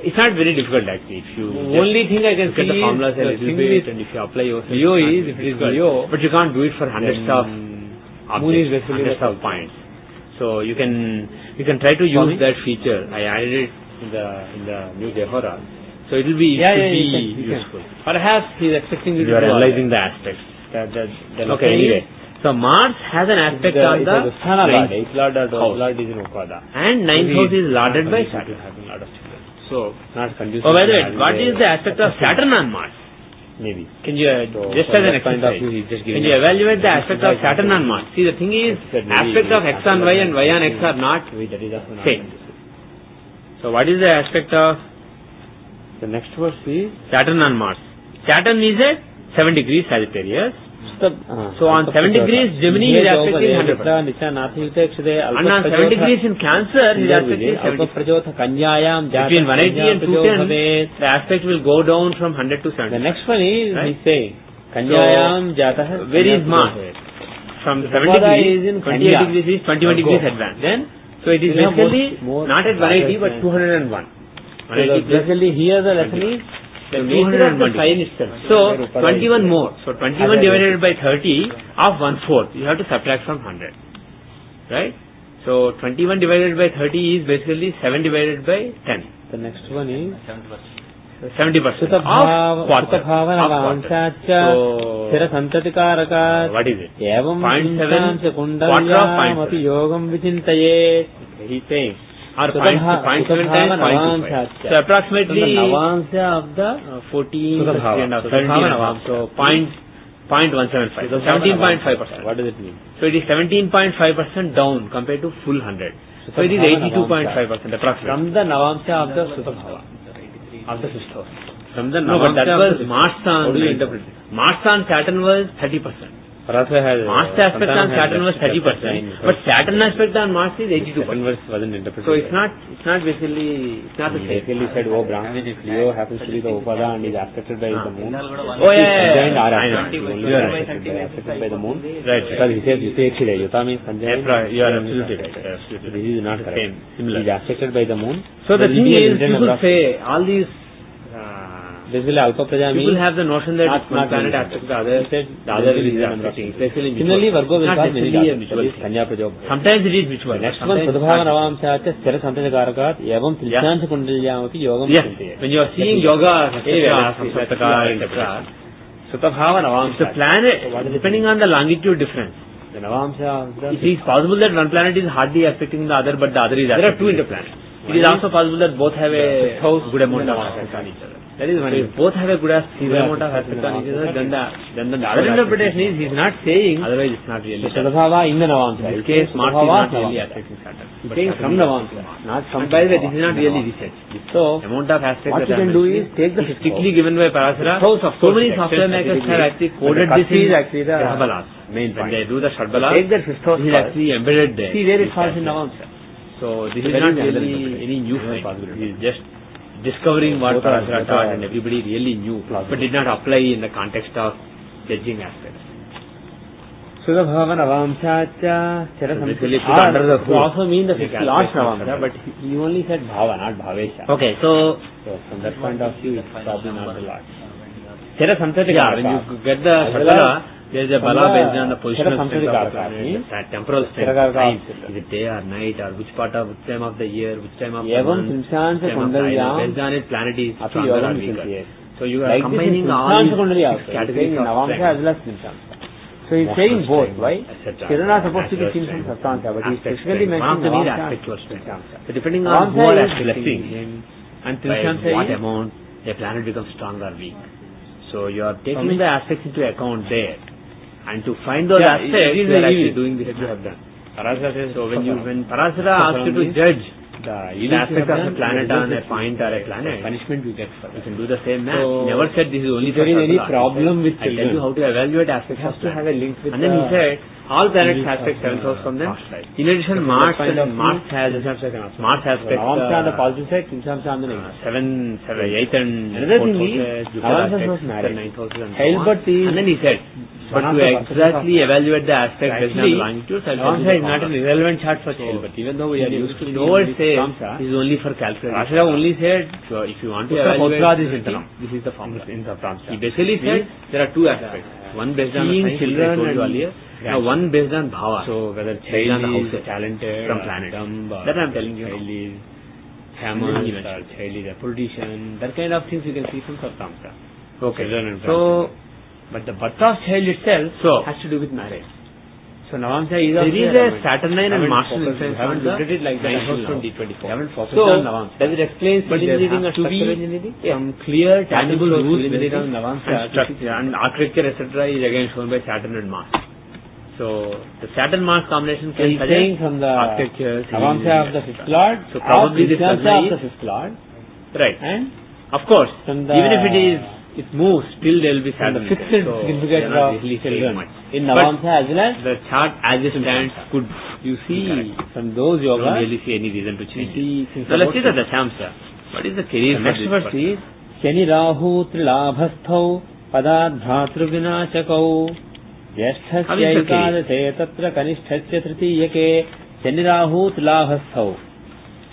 It's not very difficult actually. If you The only thing I can look at the see is formulas a the little thing bit with and if you apply yourself, Leo it's not is, very if it is difficult. Leo, But you can't do it for hundreds then of Moon objects, is basically hundreds the of south. points. So you can try to use Swami? that feature. I added it in the new Jehora. So it will be Yeah, yeah, be you can- you can. useful. Perhaps he is expecting you to You are do all analyzing that. the aspects. The Okay, anyway. So Mars has an aspect on the Sthana Lord, ninth 8th Lord or 12th house. Lord is in Upada. And ninth house is lorded by Saturn. Saturn. Having a lot of children. So, Not conducive. oh by the way, to having what is the aspect of Saturn on Mars? Maybe. Can you, So, just from as an that point of exercise, view, he's just can giving you us- evaluate the aspect of Saturn on Mars? See, the thing is, That maybe aspect of X on Y and Y on X are not That is also not same. conducive. So, what is the aspect of The next verse is Saturn on Mars? Saturn is at 7 degrees Sagittarius. So on 7 degrees, Gemini is aspect is 100%. And on 7 degrees in Cancer, his aspect is 70%. Between 180 and 210, the aspect will go down from 100 to 70. The next one is, Right? he's saying, Kanyayam Jatah. Where is Mars? From 7 Upada degrees, is in 28 Kanya. degrees is 21 Go. degrees advanced. Then, so it is You have basically more not at 180 but than- 201. So 180 plus basically here the lesson is the nature of the sign itself. So Where Upada 21 is more. So 21 divided by 30 of 1/4. You have to subtract from 100. Right? So 21 divided by 30 is basically 7 divided by 10. The next one is 70% Sutta of Bhava quarter. Bhavana Of quarter. Vanchacha So, Sthira Santatikaraka what is it? Evam 0.7 Puncham quarter of Kundalyaam 0.7. Yogam Vichintaye. He's saying. Or Sutta 0.7 times Bhava 0.25. So approximately The Navansha of the 14, Sutta Bhava. 3 and a half, Sutta 17 Bhava and a half. So 0.175. So 17.5%. What does it mean? So it is 17.5% down compared to full 100. So it is 82.5% approximately. From the Navamsha of the Sutta Bhava. Of the fifth house. From the No, but that Navamsa of was the Mars How on do you interpret Mars on Saturn was 30%. Paratha has Mars aspect on Saturn was 30%, but Saturn aspect on Mars is 82%. verse wasn't interpreted. So it's not basically, it's not the He same. basically said, oh Brahmin, if Leo happens to be the Upada and is aspected by the moon, Oh yeah, conjoined yeah, are I know. aspected. Only You are aspected by the moon. Right. Because he says Yuteshire, Yuta means conjoined. You are absolutely right. Absolutely This is not correct. Same, similar. He is aspected by the moon. So the There will thing be a is, limited number people of- say all these. Basically, Alpha Praja means People have the notion that not- one not planet really. aspects the other, He said the other there will is be a number of affecting, things. especially mutual. Similarly, Virgo will Not cause many necessarily a jobs. mutual That is thing. Kanya Praja. Sometimes it is mutual. The next one, sometimes Sudha Bhava not. Navamshacha Sthira Santajakarakaat Evam Trishancha Kundalyaam Yogam Yes, Vichintaye. when you are seeing yoga, Anyway, etc., etc., Sutta Bhava Navamsa. The planet, depending on the longitude difference, The Navamsha of the it is possible that one planet is hardly affecting the other, but the other is affecting. There are two interplanets. It is also possible that both have a good amount of aspect on each other. That is one. If both have a good amount of aspect on each other, then the other interpretation is he is not saying. Otherwise, it's not really. Sudha Bhava in the Navamsha. In this case, Mars is not really affecting Saturn. He's saying from Navamsha, not from. By the way, this is not really research. So, Amount of aspects what that you I can am do mentioning is take the is strictly given by Parasara. So many software makers have actually coded this in actually the Shadbalas. main When point. they do the Shadbalas, Take that fifth house this is first. actually embedded there. See where it falls in Navamsha. So this is There not is another really interpretation. any new Another find. possibility. It is just discovering what Both are- Parasara both taught are and everybody really knew, plausible. but did not apply in the context of judging aspects. Sudha Bhava Navamsha Sthira So basically put Santajakarakaat. under the He hood. also means the Like fifth last aspect of Navamsha, Shadbala. but he only said Bhava, not Bhavesha. Okay, so So from that point of view, it's probably not the last. Sthira Samsati Yeah, when Karaka. you get the Sakala, there is a Bala based on the position of strength of the planet, the temporal strength, time. Is it day or night or which time of the year, which time of the Evam month, Simshansa time of the year. Kundalyam Based on it, planet is Api stronger or Yogam weaker. Visanti. So you are Like this combining is all Simshansa these Kundalyam. six categories of Navamsa strength. as well as Simshansa. So he's saying both. Why? Kirana is supposed to be seen from Sastansa, but he specifically mentioned One of the Navamsa aspects was and strength. Simshansa. So depending on who Navamsa are is blessing blessing. and By Simshansa what what amount a planet becomes strong or weak. So you are taking the aspects into account there. And to find those Yeah, aspects, it is you are a actually evil. doing this you have done. Parasara says, So when Parasara asks you to judge the aspect of a planet on a point or a planet, punishment you get for you that. can do the same math. So, He never said this is only if for there is any Sarkula. problem with I tell children, you how to evaluate aspects it has of to have planet. a link with And then he the said, all planets units aspect of, 7th house from them. past life. In addition, So, Mars kind of Mars has Mars aspect Navamsa on the positive side, Simshansa on the negative side. 7, 8 and Another 4th thing is, houses, Jupiter Navamsa aspects, was married. 9th houses and so Childbirth on. is And then he said, but one to of the purposes exactly of- evaluate the aspect based on Actually, longitude, I'll tell you Navamsa the is not an formula. irrelevant chart for childbirth, even though we are used to No one seeing says Navamsa. this is only for calculation. Rashida only said, So if you want to Uttara evaluate Potra is this internal. this is the formula. in the Navamsa. He basically said there are two aspects. One based on the Seeing science, which I children told you and earlier. Now one based on bhava. So whether Based on child the is houses talented, from or planets. dumb, or That I am telling you. child is Famous, famous, or child is a politician, that kind of things you can see from Saptamsa. Okay. Children and So grandchildren. But the birth of child itself So- has to do with marriage. So Navamsa is there also is a relevant. Saturnine and Haven't Martian focused- influence haven't on looked at it like that ninth house until from now. D24. Haven't focused So on Navamsa. does it explain But civil there engineering or has to be structural engineering? some clear Tangible rules rules based based on on Navamsa. structure and architecture etc. is again shown by Saturn and Mars. So the Saturn Mars combination So can he's suggest saying from the architecture, civil Navamsa of the engineering, fifth lord, So probably this Simshansa Lagna of the is fifth lord, right. and Of course, from the even if it moves, still there will be from the Saturn. fifth influence. So significance they are not of really saying children much. in But Navamsa as well as the chart as it stands could you see Correct. from those don't yogas. really see any reason to change see it. things Now let's see about the Dashamsa. What is the career The for next this verse person? is Shani Rahu Trilabhasthau Padadbhatru Vinachakau Jyesthasya Ekadase Tatra Kanishthasya Tritiyake Shani Rahu Trilabhasthau.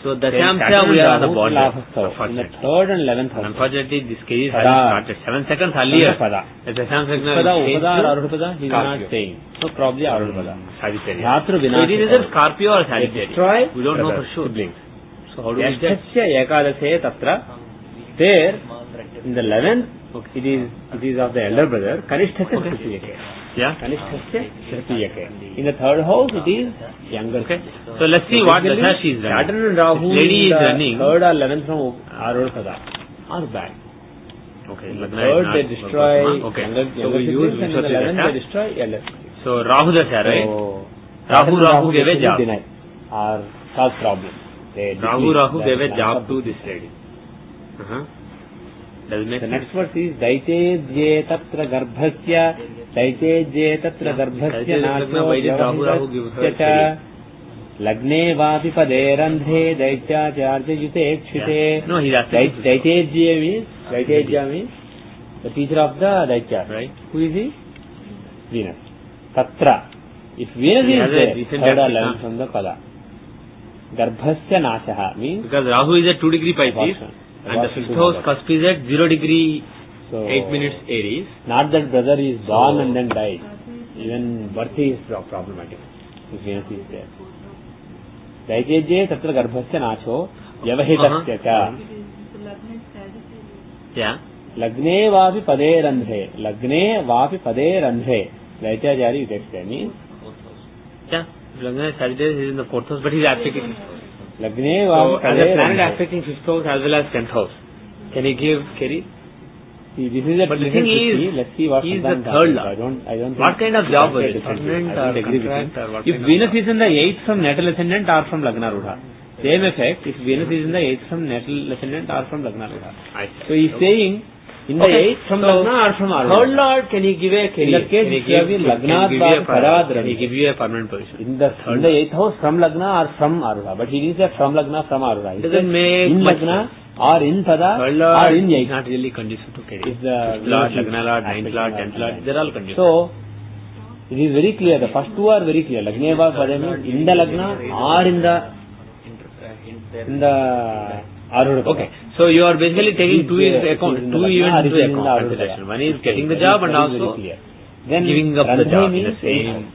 So Then Dashamsa Saturn we are on and the Rahu border. Trilabhasthau in the Unfortunately. third and 11th house. Unfortunately, this career has Pada. started 7 seconds earlier. Pada. The Dashamsa Upada, changed Upada to or Arupada, he is Scorpio. not saying. So probably Arupada. Sagittarius. Bhatru So it is Vinachakau. either Scorpio or Sagittarius. Destroy We don't know brothers, for sure. siblings. So how do we judge? Yasthasya Ekadase Tatra. There, in the 11th, it is of the elder brother, Kanishthasya Tritiyake. Yeah. Kanishthasya Tritiyake. In the third house, it is younger. Okay. So let's see what Basically, Dasha she is running. Saturn and Rahu This lady in is the running. third or 11th from Arupada are bad. Okay. In the Lagna is third, not they destroy Okay. younger So we use siblings, and in the Vishwati 11th, Dasha. they destroy elder. So Rahu Dasha, right? So, Rahu gave a basically job. deny or cause problem. They Rahu decrease gave the a length job of to the- this lady. Does it make The sense? next verse is Daitejye Tatra Garbhasya Daitejye Tatra Garbhasya Daitejye Nacho why did Rahu give her Vyavahidasya Lagne Vapi Pade Randhe Daityacyarya Yute Ekshite. No, he's asking. Daitejya means the teacher of the Daitya. Right. Who is he? Venus. Tatra. If Venus He is has a there, decent third or accent, 11th huh? from the Pada. Garbhasya Nashaha means Because Rahu is at 2 degree Pisces Abortion. and the Abortion 5th to house mother. cusp is at 0 degree So, 8 minutes Aries. not that brother is born and then died. Even birth is problematic. If Venus is there. Daitejye Tatra Garbhasya Nacho Vyavahidasya Cha. It is the Lagna is Sagittarius. Yeah. Lagne Vapi Pade Randhe. Lagne Vapi Pade Randhe. Daityacyarya Yudhishthira means Yeah. Lagna Sagittarius is in the 4th house, but he's aspecting. Lagne So Vapi as a Pade planet Randhe. aspecting 5th house as well as 10th house. Can he give Kerry? See, this is a But the little thing is, tricky. Let's see what he is Santana the third does. lord. I don't What think kind of we job can was say it? differently. Permanent I don't or agree with you. contract or what If kind of Venus job? is in the 8th from natal ascendant or from Lagna Rudha. Same effect if Venus is in the 8th from natal ascendant or from Lagna Rudha. I see. So he's saying in the Okay, 8th from so Lagna or from Arudha. Third lord, can he give a career? In that case, Can he it will be give Lagna you a Parad can he Rami. give you a permanent position? In the 8th house from Lagna or from Arudha. But he didn't say from Lagna from Arudha. He Doesn't said make in much Lagna or in Pada Third or lord in is 8th. not really conducive to career. If the Fifth lord, Venus is Lagna lord, 9th lord, aspecting 10th lord, they're all conducive. So, it is very clear. The first two are very clear. Lagneva Pada means in the Lagna or in the Arudha. Okay, so you are basically taking two events into account consideration. One is getting the job and also Then giving up the Randhe job in the means same.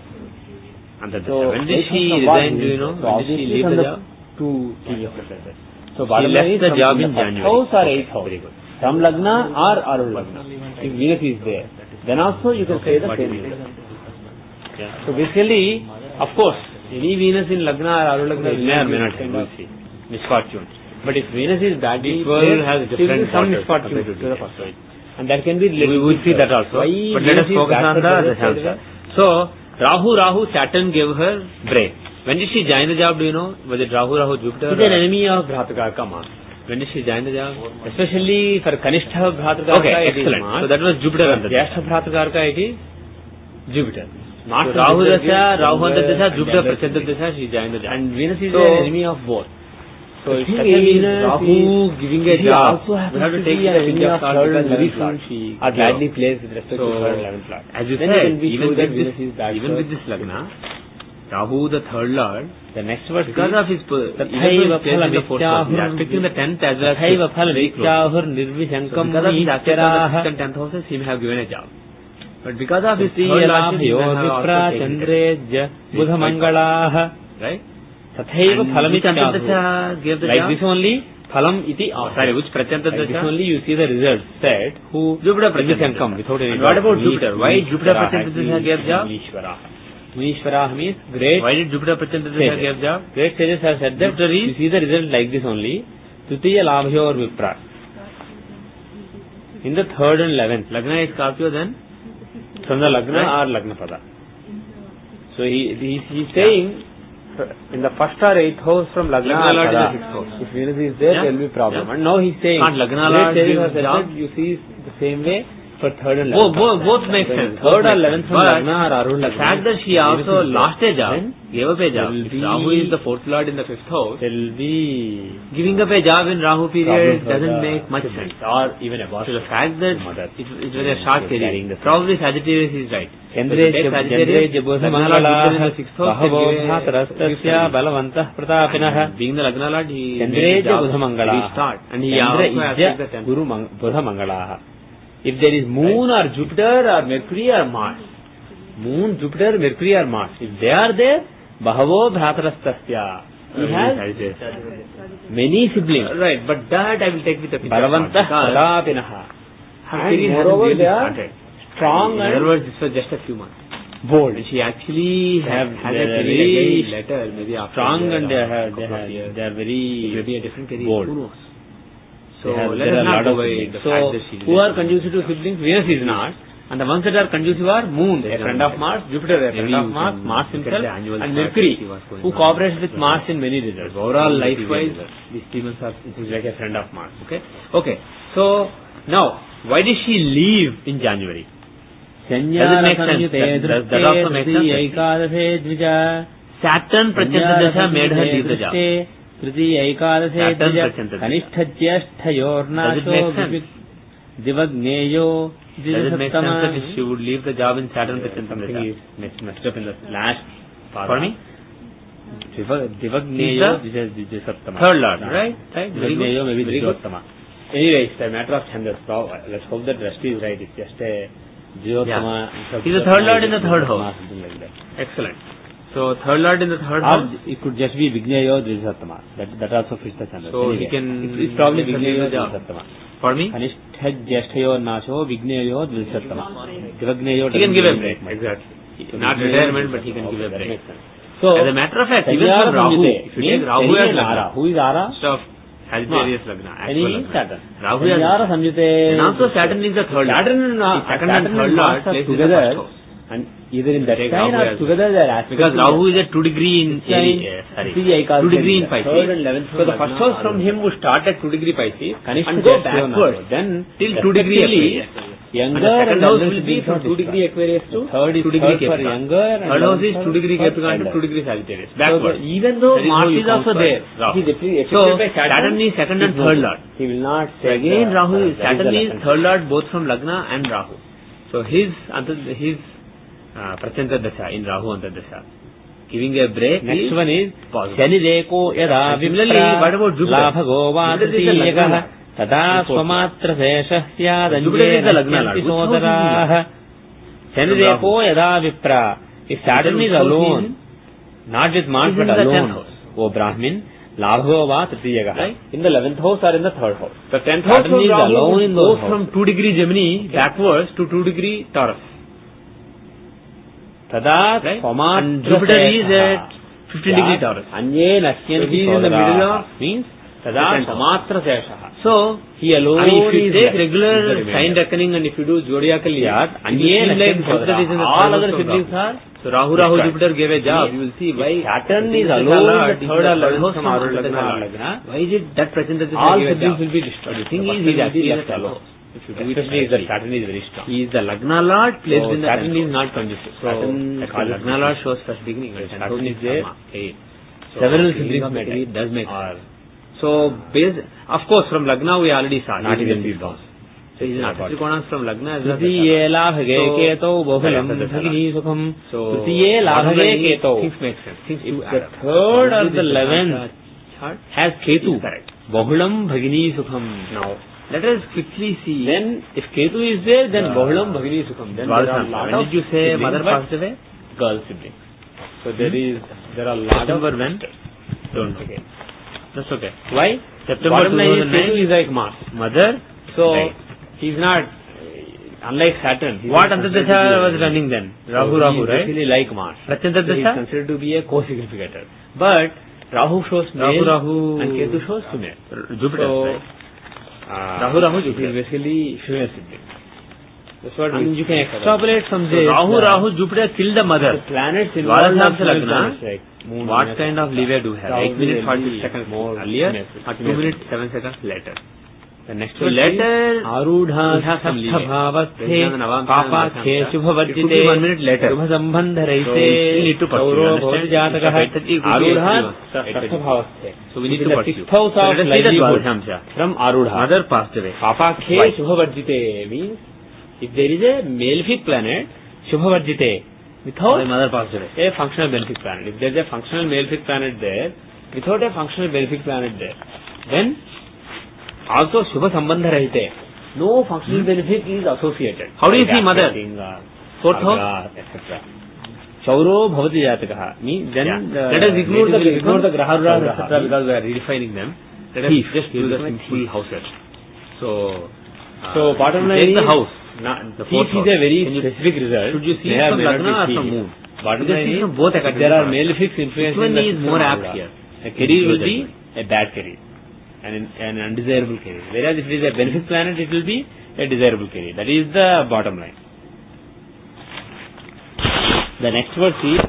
So When did she resign? Do you know? When did she leave the job? Two previous places. So She bottom line left is the from job the in first January. house or Okay, eighth house. very good. From Lagna or Arudha Lagna. If Venus is there, then also you can say the What same do you thing. mean? Yeah. So basically, of course, any Venus in Lagna or Arudha Lagna May or may not have, we'll see. misfortune. But if Venus is badly This world placed, has there will different be some quarters misfortune compared to to the this. first one. And that can be We related. will see that also. Why But let us Venus is focus on bad the for Dashansha. So, Rahu, Saturn gave her break. When did she join the job, do you know? Was it Rahu, Jupiter? He is an enemy of Bhratakar Mars. When did she join the job? Especially for Kanishtha Bhratakar. Okay, excellent. So that was Jupiter under Jyeshtha Bhratakar it is Jupiter. Mars So and Rahu Jupiter Dasha, gives Rahu under the- Dasha, Jupiter and Prachanda Dasha, she joined the job. And Venus is So- an enemy of both. So if thing such a is, Venus Rahu is- giving a he job, also happens we have to to take be it an as enemy India's of card third because and very 11th soon lord. she Are badly placed with respect to So, third and 11th lord. as you Then you said, can be even sure that with Venus this, is bad even for- with this Lagna, Rahu, the third lord, The next verse because is of his Tathaiva even placed in the fourth house, he is affecting the 10th as well as Tathaiva fifth, very close. Phalamichyahur So Nirvishankam because of his aspect on the Nishcharaah 6th and 10th houses, he may have given a job. But because of his third Tritiya lordship, he Labhyo may have also Vipra taken it. Chandrejya Buddha Mangalaah Right? Tathaiva And which Phalamichyahur. Antardasha gave the Like job? this only Phalam iti Sorry, which Prachanta Like this Dasha? only you see the result set who Jupiter can Prachanta come Dasha. without any And what doubt. about Jupiter? Why Jupiter Munishvara Prachanta Dasha gave job? Munishvara. Munishvara means great Why did Jupiter Prachanta Dasha sages. give job? Great sages have said that Jupiter is- you see the result like this only. Tritiya Labhyo or Vipra. In the third and 11th, Lagna is Scorpio then? from the Lagna or Lagna Pada. So he's saying in the first or eighth house from Lagna Lagna or Lord is the Pada, sixth house. if Venus is there, Yeah. there will be problem. Yeah. And now he's saying Can't Lagna great Lord sages give have said job? that you see the same way for third and 11th. Both make So in sense. Third Both or make 11th sense. from But Lagna or Arudha the Lagna, fact that she Venus also is there. lost a job, Then gave up a job. there will If be- Rahu is the fourth lord in the fifth house, there will be giving up a job in Rahu period problem for doesn't the make much siblings sense. or even a boss. So the fact that Mother. it was a short Carrying the period, probably Sagittarius is right. Chandrejya Sagittarius, Buddha Lagna Lord Mangalaah Jupiter in the sixth house, Bahavo can give a Bhatarastasya gift. Balavantah Pratapinah Being the Lagna Lord, he made Chandrejya the job Buddha Mangalaah restart. And he also has the Chandra 10th. Guru Buddha Mangalaah. If there is moon or Jupiter or Mercury or Mars, moon, Jupiter, Mercury or Mars, if they are there, Bahavo Bhatarastasya. He has many siblings. Right, but that I will take with a pinch of salt, Balavantah because Pratapinah. her And career hasn't moreover, really they are started. strong In and other words, this was just a few months. bold. And she actually has a they are very very later, maybe after Strong a year and or a couple of years. they are It may very be a different career. bold. Who knows? So They have- let there us are not lot go of by siblings. the So fact that she who are conducive to siblings? Venus is not. And the ones that are conducive are Moon, a friend of Mars, Jupiter, a friend Maybe of you Mars, can Mars look at himself, the annual and chart Mercury, and see what's going who on. cooperates with Mars in many results. Overall, In life-wise, results. these demons are It is like a friend of Mars. okay. Okay. So now, why did she leave in January? Does it make sense? That also makes sense. Saturn Prachanta Dasha made her leave the job. तृतीयैकादशे Saturn Prachanta Dasha. कनिष्ठज्येष्ठयोर्नाशो Does it make sense? दिवग्नेयो Does it make sense that she would leave the job in Saturn Prachanta something Dasha? is messed up in the last part. For me? Divagneyo Dijasattama. Third Lord, right? Right. Very good. Divagneyo maybe Very good. Dijasattama. Anyway, it's a matter of chandas. Let's hope that Rashti is right. It's just a Dijasattama. He's the third Lord in the third house. Something like that. Excellent. So third Lord in the third Or house. it could just be Vigneyo Dijasattama. That also fits the chandas. So Anyway, he can. it's probably he can Vigneyo leave the job. Dijasattama. For me? कनिष्ठज्येष्ठयोर्नाशो विघ्नेयो द्विसत्तमा दिवग्नेयो He can give a break. Exactly. Not retirement, but he can give a break. So, As a matter of fact, even Sanyara from Rahu, Samyute if you take means Rahu as Shani and Ara. Lagna, Who is Ara? stuff Sagittarius Lagna, Any actual means Lagna. Saturn. Rahu is Sanyara Samyute. and also Saturn is the third. Saturn and Second and Saturn third and Lord Mars are placed in the together, first house. and either in that Take sign Rahu or as- together they are aspects. Because Rahu is at 2 degree in Sign, sorry, 2 degree in Pisces. Third and 11th. So the first house from him would start at 2 degree Pisces and go backwards. Then till 2 degree Aquarius. Younger And the second and house elder will be should from not 2 degree disturb. Aquarius to Third is 2 degree third for Capricorn. younger and Third house is 11th 2 degree for Capricorn to elder. 2 degree Sagittarius. So Backward. even though That is how Mars you is also count there, Rahu. he is So affected by Saturn is second and third Lord. He will not So take again the- Rahu is that Saturn the is lesson. third Lord both from Lagna and Rahu. So his Prachanta Dasha in Rahu Antardasha Giving a break. Next one is positive. Shanireko yada Similarly, what about Jupiter? labhago va Jupiter is the tritiyakah Lagna. tada swamatra seshah syad Jupiter is the Lagna anjena lord. sodarah. Shanireko yada vipra. If Saturn is alone, not with Mars but alone, O Brahmin, labhago va tritiyakah. Right. In the 11th house or in the 3rd house. The 10th house Saturn is alone in those goes from 2 degree Gemini backwards to 2 degree Taurus. Tada Right? swamatra And Jupiter is at 15 degree Taurus. Anye So nashyanti he is in the middle of means tada the 10th house. swamatra seshah. So, He alone I mean, if you is take there. regular Is the remainder. sign reckoning and if you do zodiacal years, And you ye seem like nashyanti Jupiter is in the all third other house of siblings Rahu. are So Rahu destroyed. Jupiter gave a job. You will see why Saturn is Jupiter alone in Lord, the he third is or the 11th house from from Arudha Arudha Lagna. Lagna. Why did that Prachandra All give a siblings job? will be destroyed. The thing The is, person he will be actually left alone. If you do it Especially if the correctly. Saturn is very strong. He is the Lagna Lord placed So in the Saturn 10th is house. not conducive. So Saturn Lagna Lord shows first beginning. When Saturn is there. Eight. So Several beginning siblings of the may degree die. does make Or sense. So of course from Lagna we already saw. not he is even in be fifth born. house. So he is an Trikonans from Lagna as well. तृतीये लाभगे So- केतौ बहुलं Correct. भगिनी सुखम So तृतीये bottom लाभगे line is केतौ things make sense. Things If do the add up. third or This the is 11th chart. has Ketu, Correct. बहुलं भगिनी सुखम. Now let us quickly see. Then if Ketu is there, then बहुलं भगिनी सुखम. Then there are Dwadasam. lot When of did you say siblings, mother but passed away? girl siblings. So there are lot of September when? Don't okay. That's okay. Why? September Bottom line is 2009. Ketu is like Mars. Mother. So Right. he's not unlike Saturn. he's What not Antardasha considered to be was a- running then? So Rahu, he Rahu, is right? basically like Mars. Prachandra So he is Dasha? considered to be a co-significator. But Rahu shows male Rahu and Ketu shows female. Jupiter, So, right? Rahu Jupiter. is basically female sibling. That's what And we- you can extrapolate from So this. Rahu, Rahu, Jupiter killed the mother. The planets involved Dwadasam are female Lagna. planets, like Moon, What Venus, kind of leeway do you have? Rahu 8 minutes will 46 be seconds more earlier female- or 2 female minutes 7 seconds later? The next So one later, is Arudha we have some leeway. Bhavathe Based on the Navamsa Papa and Khe Dashamsa. Shubhavarjite It could be 1 minute later. Shubha Sambandha So Raite we still need to pursue, Sauro you Bhavati understand? Jatakah It could be Arudha 8:31. Sastha Bhavathe. So we need In to the pursue. 6th house So of let us see the livelihood Dwadashamsa. from Arudha. Mother passed away. Papa Khe Why? Shubhavarjite means if there is a malefic planet Shubhavarjite My without mother passed away. a functional benefic planet. If there is a functional malefic planet there, without a functional benefic planet there, then also Shubha Sambandha Rahite. No functional benefic is associated. How do you Like see mother? acting or Fourth house? Agha, etc. Shauro Bhavati Jatakaha means then Yeah. Let us ignore the Graha Graha, etc. because we are redefining them. Let us Thief. just He do is the my simple thief. houses. So, So bottom line take is the house. The Thief fourth is house. a very Can you- specific result. Should you see May it or from may not Lagna be or seen. from Moon? Bottom You can line see is from both if academic there are parts. malefics influencing Which one the is system more of apt Arudha, here? a career will be a bad career, an undesirable career. Whereas if it is a benefic planet, it will be a desirable career. That is the bottom line. The next verse is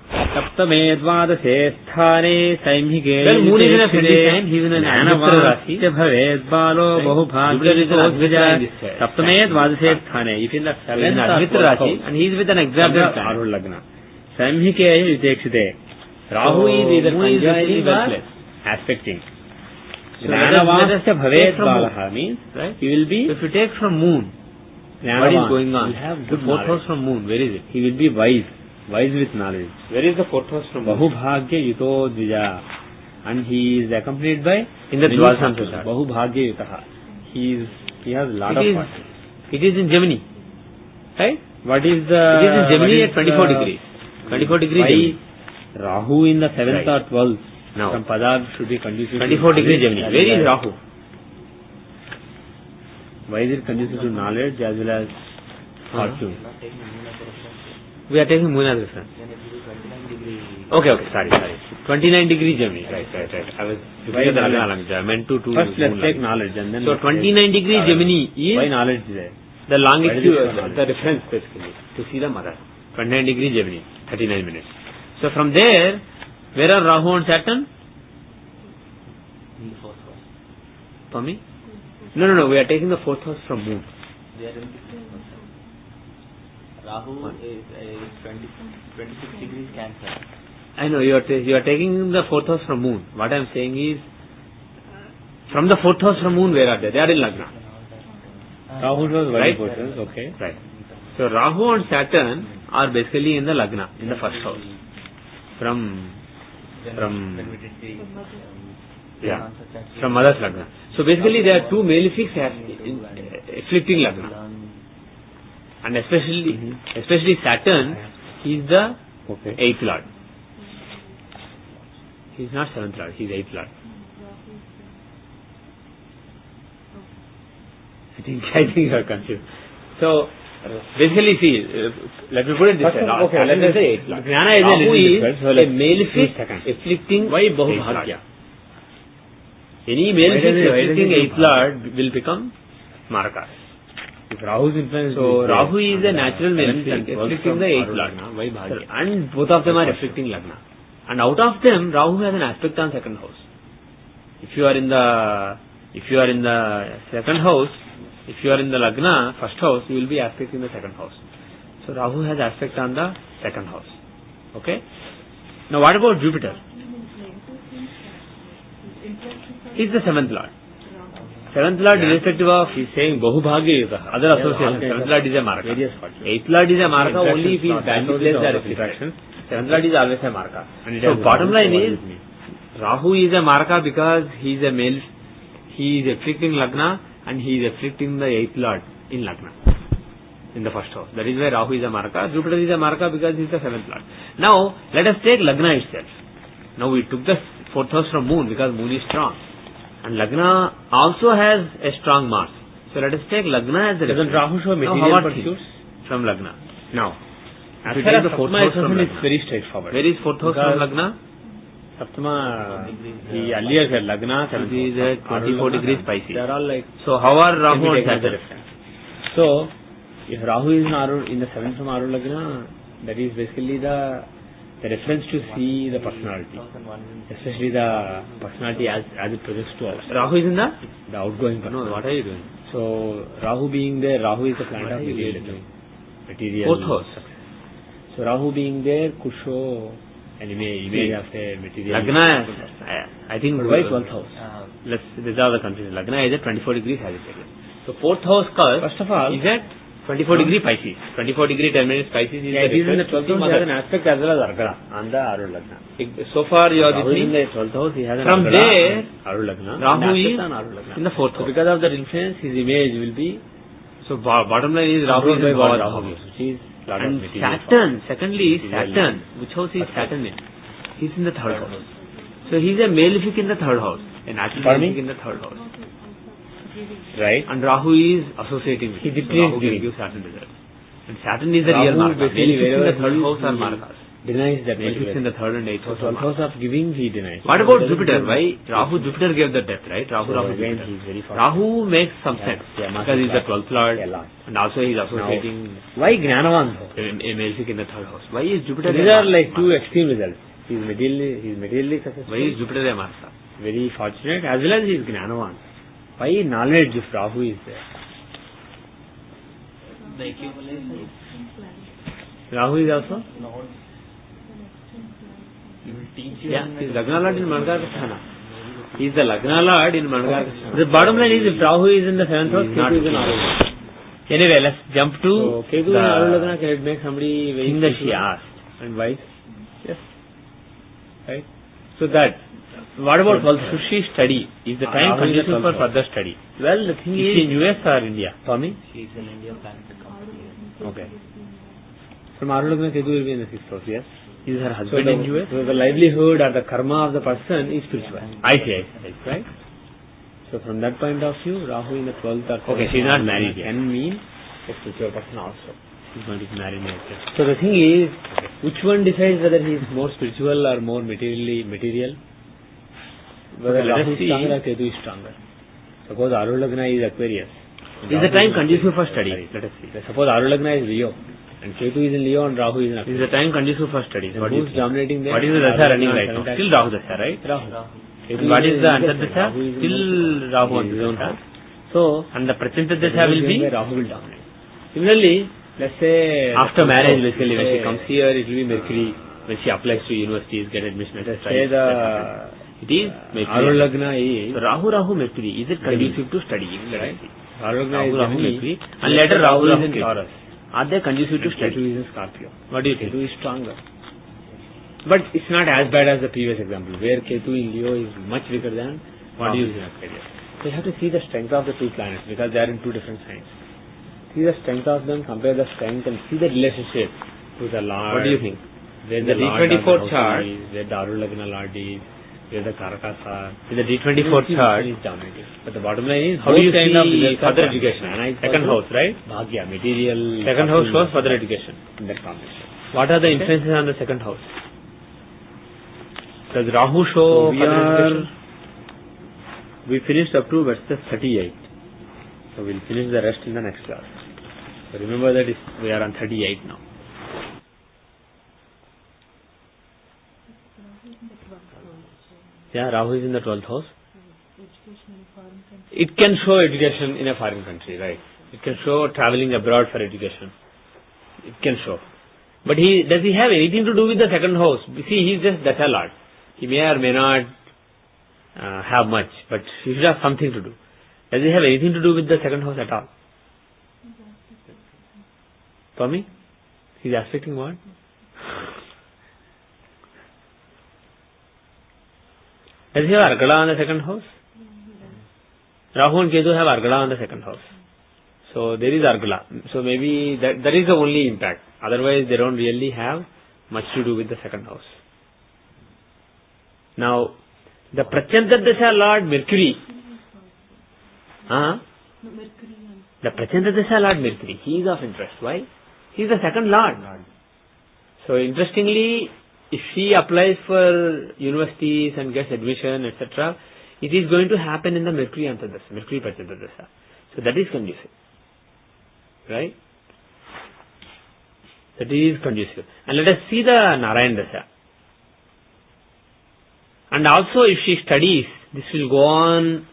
Saptame Dvadase Sthane Saimhike. Well, Moon is in a friendly sign. He is in an Anavara Rashi. Bhavet Balo Jupiter is an Advitra in this side. Saptame Dvadase Sthane. If in the He is seventh an or Advitra 12th Rashi house, and he is with an exalted planet. Arudha Lagna. Saimhikeya Yutekshite. Rahu is either Moon is conjoining well or placed. aspecting. So let us Jnanavasya take bhavet from Moon. balaha means Right? he will be So if you take from Moon, what Jnanavan. is going on? He will have The good fourth knowledge. house from Moon, where is it? He will be wise with knowledge. Where is the fourth house from? Bahubhagya Yuto Dvija. And he is accompanied by In the many Dwadasam forces. chart. Bahubhagya Yutaha. He has a lot It of is, forces. it is in Gemini, right? What is the... It is in what Gemini is at 24 the- degrees. 24 degrees Why Gemini. Rahu in the 7th Right. or 12th Now. from Padab should be conducive to 24 degree knowledge Gemini. as Where well is as- Rahu? Why is it conducive to knowledge as well as fortune? We are taking Moon as reference. Okay, sorry. 29 degree Gemini. Right. I was Why looking at the knowledge? Lagna Lagna. I meant to First let's Moon take Lagna. knowledge and then... So let's take 29 degree knowledge. Gemini Why is knowledge is there? the longitude, Why did it the reference basically, to see the mother. 29 degree Gemini, 39 minutes. So from there, where are Rahu and Saturn? For me? No, we are taking the fourth house from Moon. Rahu is 26 degrees Cancer. I know, you are taking the fourth house from Moon. What I am saying is, from the fourth house from Moon, where are they? They are in Lagna. Rahu was very Right? important, okay. Right. So Rahu and Saturn are basically in the Lagna, in the first house. from when we did the yeah, Pranam Satyakshri, from Mother's Lagna. So basically there are two malefics afflicting Lagna. learn And especially Saturn, he is the eighth lord. He is not seventh lord, he is eighth lord. I think you are confused. So basically, see, let me put it this way. Okay, let us say Jnana is Rahu a malefic afflicting Why eighth Bahubhagya? lord. Any malefic afflicting eighth lord will become Marakas. If Rahu's influence So is Rahu is a natural malefic and afflicting the eighth lord. Why Bhagya? And both of them are afflicting Lagna. And out of them, Rahu has an aspect on second house. If you are in the second house, if you are in the Lagna, first house, you will be aspecting the second house. So Rahu has aspect on the second house. Okay? Now what about Jupiter? He is the seventh lord. Seventh lord irrespective of, he is saying Bahubhagya Yuta, other associations. Seventh lord is a Maraka. Eighth lord is a Maraka only if he is badly placed or afflicted. Seventh lord is always a Maraka. So bottom line is, Rahu is a Maraka because he is a male, he is afflicting Lagna and he is afflicting the eighth lord in Lagna, in the first house. That is why Rahu is a Maraka. Jupiter is a Maraka because he is the seventh lord. Now, let us take Lagna itself. Now we took the fourth house from Moon because Moon is strong. And Lagna also has a strong Mars. So let us take Lagna as the Doesn't reference. Rahu show Now, material how are pursuits? things from Lagna? Now, As if far you as take the fourth Saptama house is from concerned, it's Lagna, very straightforward. where is fourth house from Because Lagna? Saptama, he earlier said Lagna, It is at 24 degrees Pisces. They are all like, So how are Rahu can be and taken as a Saturn? reference. So, if Rahu is in the seventh from Aru Lagna, that is basically the reference to see the personality, especially the personality as it projects to us. Rahu is in the? The outgoing No, personality. what are you doing? So, Rahu being there, Rahu is the planet of materialism. Material. Fourth house. So, Rahu being there could show an image of a material. Lagna, I think. Why 12th house? Let's resolve the confusion. Lagna is at 24 degrees Sagittarius. So fourth house cusp First of all, is at 24 degree Pisces. 24 degree terminus Pisces is yeah, it is in the 12th reference to house, he has an Mother. aspect as well as Argana on the Aru Lagna. So far you are Rahu is in listening. the 12th house, he has an From Argana there, on Aru Lagna. Rahu and is aspect on Aru Lagna. in the fourth So house. because of that influence, his image will be So bottom line is Rahu is controlled in by Bhavad Rahu, house. which is lot of And material. Saturn, secondly, Material. Saturn, which house is Saturn in? He's in the third house. So he's a malefic in the third house, a natural Pardon me? malefic in the third house. Right? And Rahu is associating with He it. did So Rahu not can give. give Saturn results. And Saturn is the Rahu real Marka. basically Malefics in the wherever third he house is, are he Markas. denies that Malefics in material. the third and eighth So house are 12th house Markas. of giving, he denies. What So about he doesn't Jupiter? give- Why Rahu, Jupiter gave the depth, right? Rahu, So Rahu, again, Jupiter. he's very fast. Rahu makes some Yeah, sense yeah, because he's the 12th lord Yeah, last. and also he's associating Why Gnanavan though? a malefic in the third house. Why is Jupiter These a are Marka? like two extreme results. He's materially successful. Why is Jupiter a Marka? Very fortunate as well as he is Gnanavan. Why knowledge if Rahu is there? the accumulation Rahu is also? knowledge. He will teach you. Yeah, he's Lagna Lord in Mangarkasthana. He's the Lagna Lord in Mangarkasthana. The bottom line is if Rahu is in the seventh house, Ketu is in Aru Lagna. Anyway, let's jump to So Ketu in Aru Lagna, can it make somebody very thing that she spiritual? asked. And why? Yes. Right? So that, what about 12th? Should she study? Is the time Rahu is the conducive for 12th house. further study? Well, the thing Is she is, in US or India? Tommy? She is in India planning to come here. Okay. From Aru Lagna, Ketu will be in the 6th house, yes? Is her So husband in US? the livelihood or the karma of the person is spiritual. I see. Right? So from that point of view, Rahu in the 12th or Okay, she's not married yet. can mean a spiritual person also. He's going to be married next year. So the thing is, which one decides whether he is more spiritual or more material? Whether Okay, let us Rahu is see. stronger or Ketu is stronger. Suppose Aru Lagna is Aquarius. Is the time conducive for study? Let us see. Suppose Aru Lagna is Leo. And Ketu is in Leo and Rahu is in Is Aquarius. the time conducive for study? Then What do you who's think? dominating there? What is the Aru Dasha Lagna running and right now? Sagittarius. Still Rahu Dasha, right? Rahu. Ketu And what is the in answer Dasha? Dasha? Rahu is in Still Rahu on his this own Dasha. house. So, And the Prachanta Dasha will be Rahu will dominate. Similarly, let's say after marriage basically. When she say- comes here, it will be Mercury. When she applies to universities, get admission, Let's etc. say the It is Aru Mercury. Lagna is So Rahu Mercury. Is it conducive to studying? Let us see. Aru Lagna is Rahu Gemini. Mercury. And later Rahu is is in in Taurus. Are they conducive to Ketu study? is in Scorpio. What do you think? Ketu is stronger. But it's not as bad as the previous example, where Ketu in Leo is much weaker than what you in Aquarius. So you have to see the strength of the two planets because they are in two different signs. See the strength of them, compare the strength, and see the relationship to the Lord. What do you think? Where The the Lord D24 of the chart- house is, where the Arul Lagna Lord is, where the Karakas are. In the D24 chart, is dominating. But the bottom line is, how do you both kind of see results are further fine. education? Mana is Second also house, right? Bhagya, material. Second house fortune shows further education. in that combination. What are the influences on the second house? Does Rahu show So further education? we finished up to verse 38. So we'll finish the rest in the next class. So remember that we are on 38 now. Yeah, Rahu is in the 12th house. Education in foreign countries. It can show education in a foreign country, right? It can show traveling abroad for education. It can show. But does he have anything to do with the second house? See, he's just Dasha Lord. He may or may not have much, but he should have something to do. Does he have anything to do with the second house at all? For me? He's aspecting what? Does he have Argala on the second house? Rahu and Ketu have Argala on the second house. So there is Argala. So maybe that is the only impact. Otherwise they don't really have much to do with the second house. Now, the Pratyanta Dasha Lord Mercury. No, Mercury and The Pratyanta Dasha Lord Mercury, he is of interest. Why? He is the second Lord. So interestingly, if he applies for universities and gets admission, etc., it is going to happen in the Mercury Antardasha, Mercury Pratyanta Dasha. So that is conducive. Right? That is conducive. And let us see the Narayan Dasha. And also if she studies, this will go on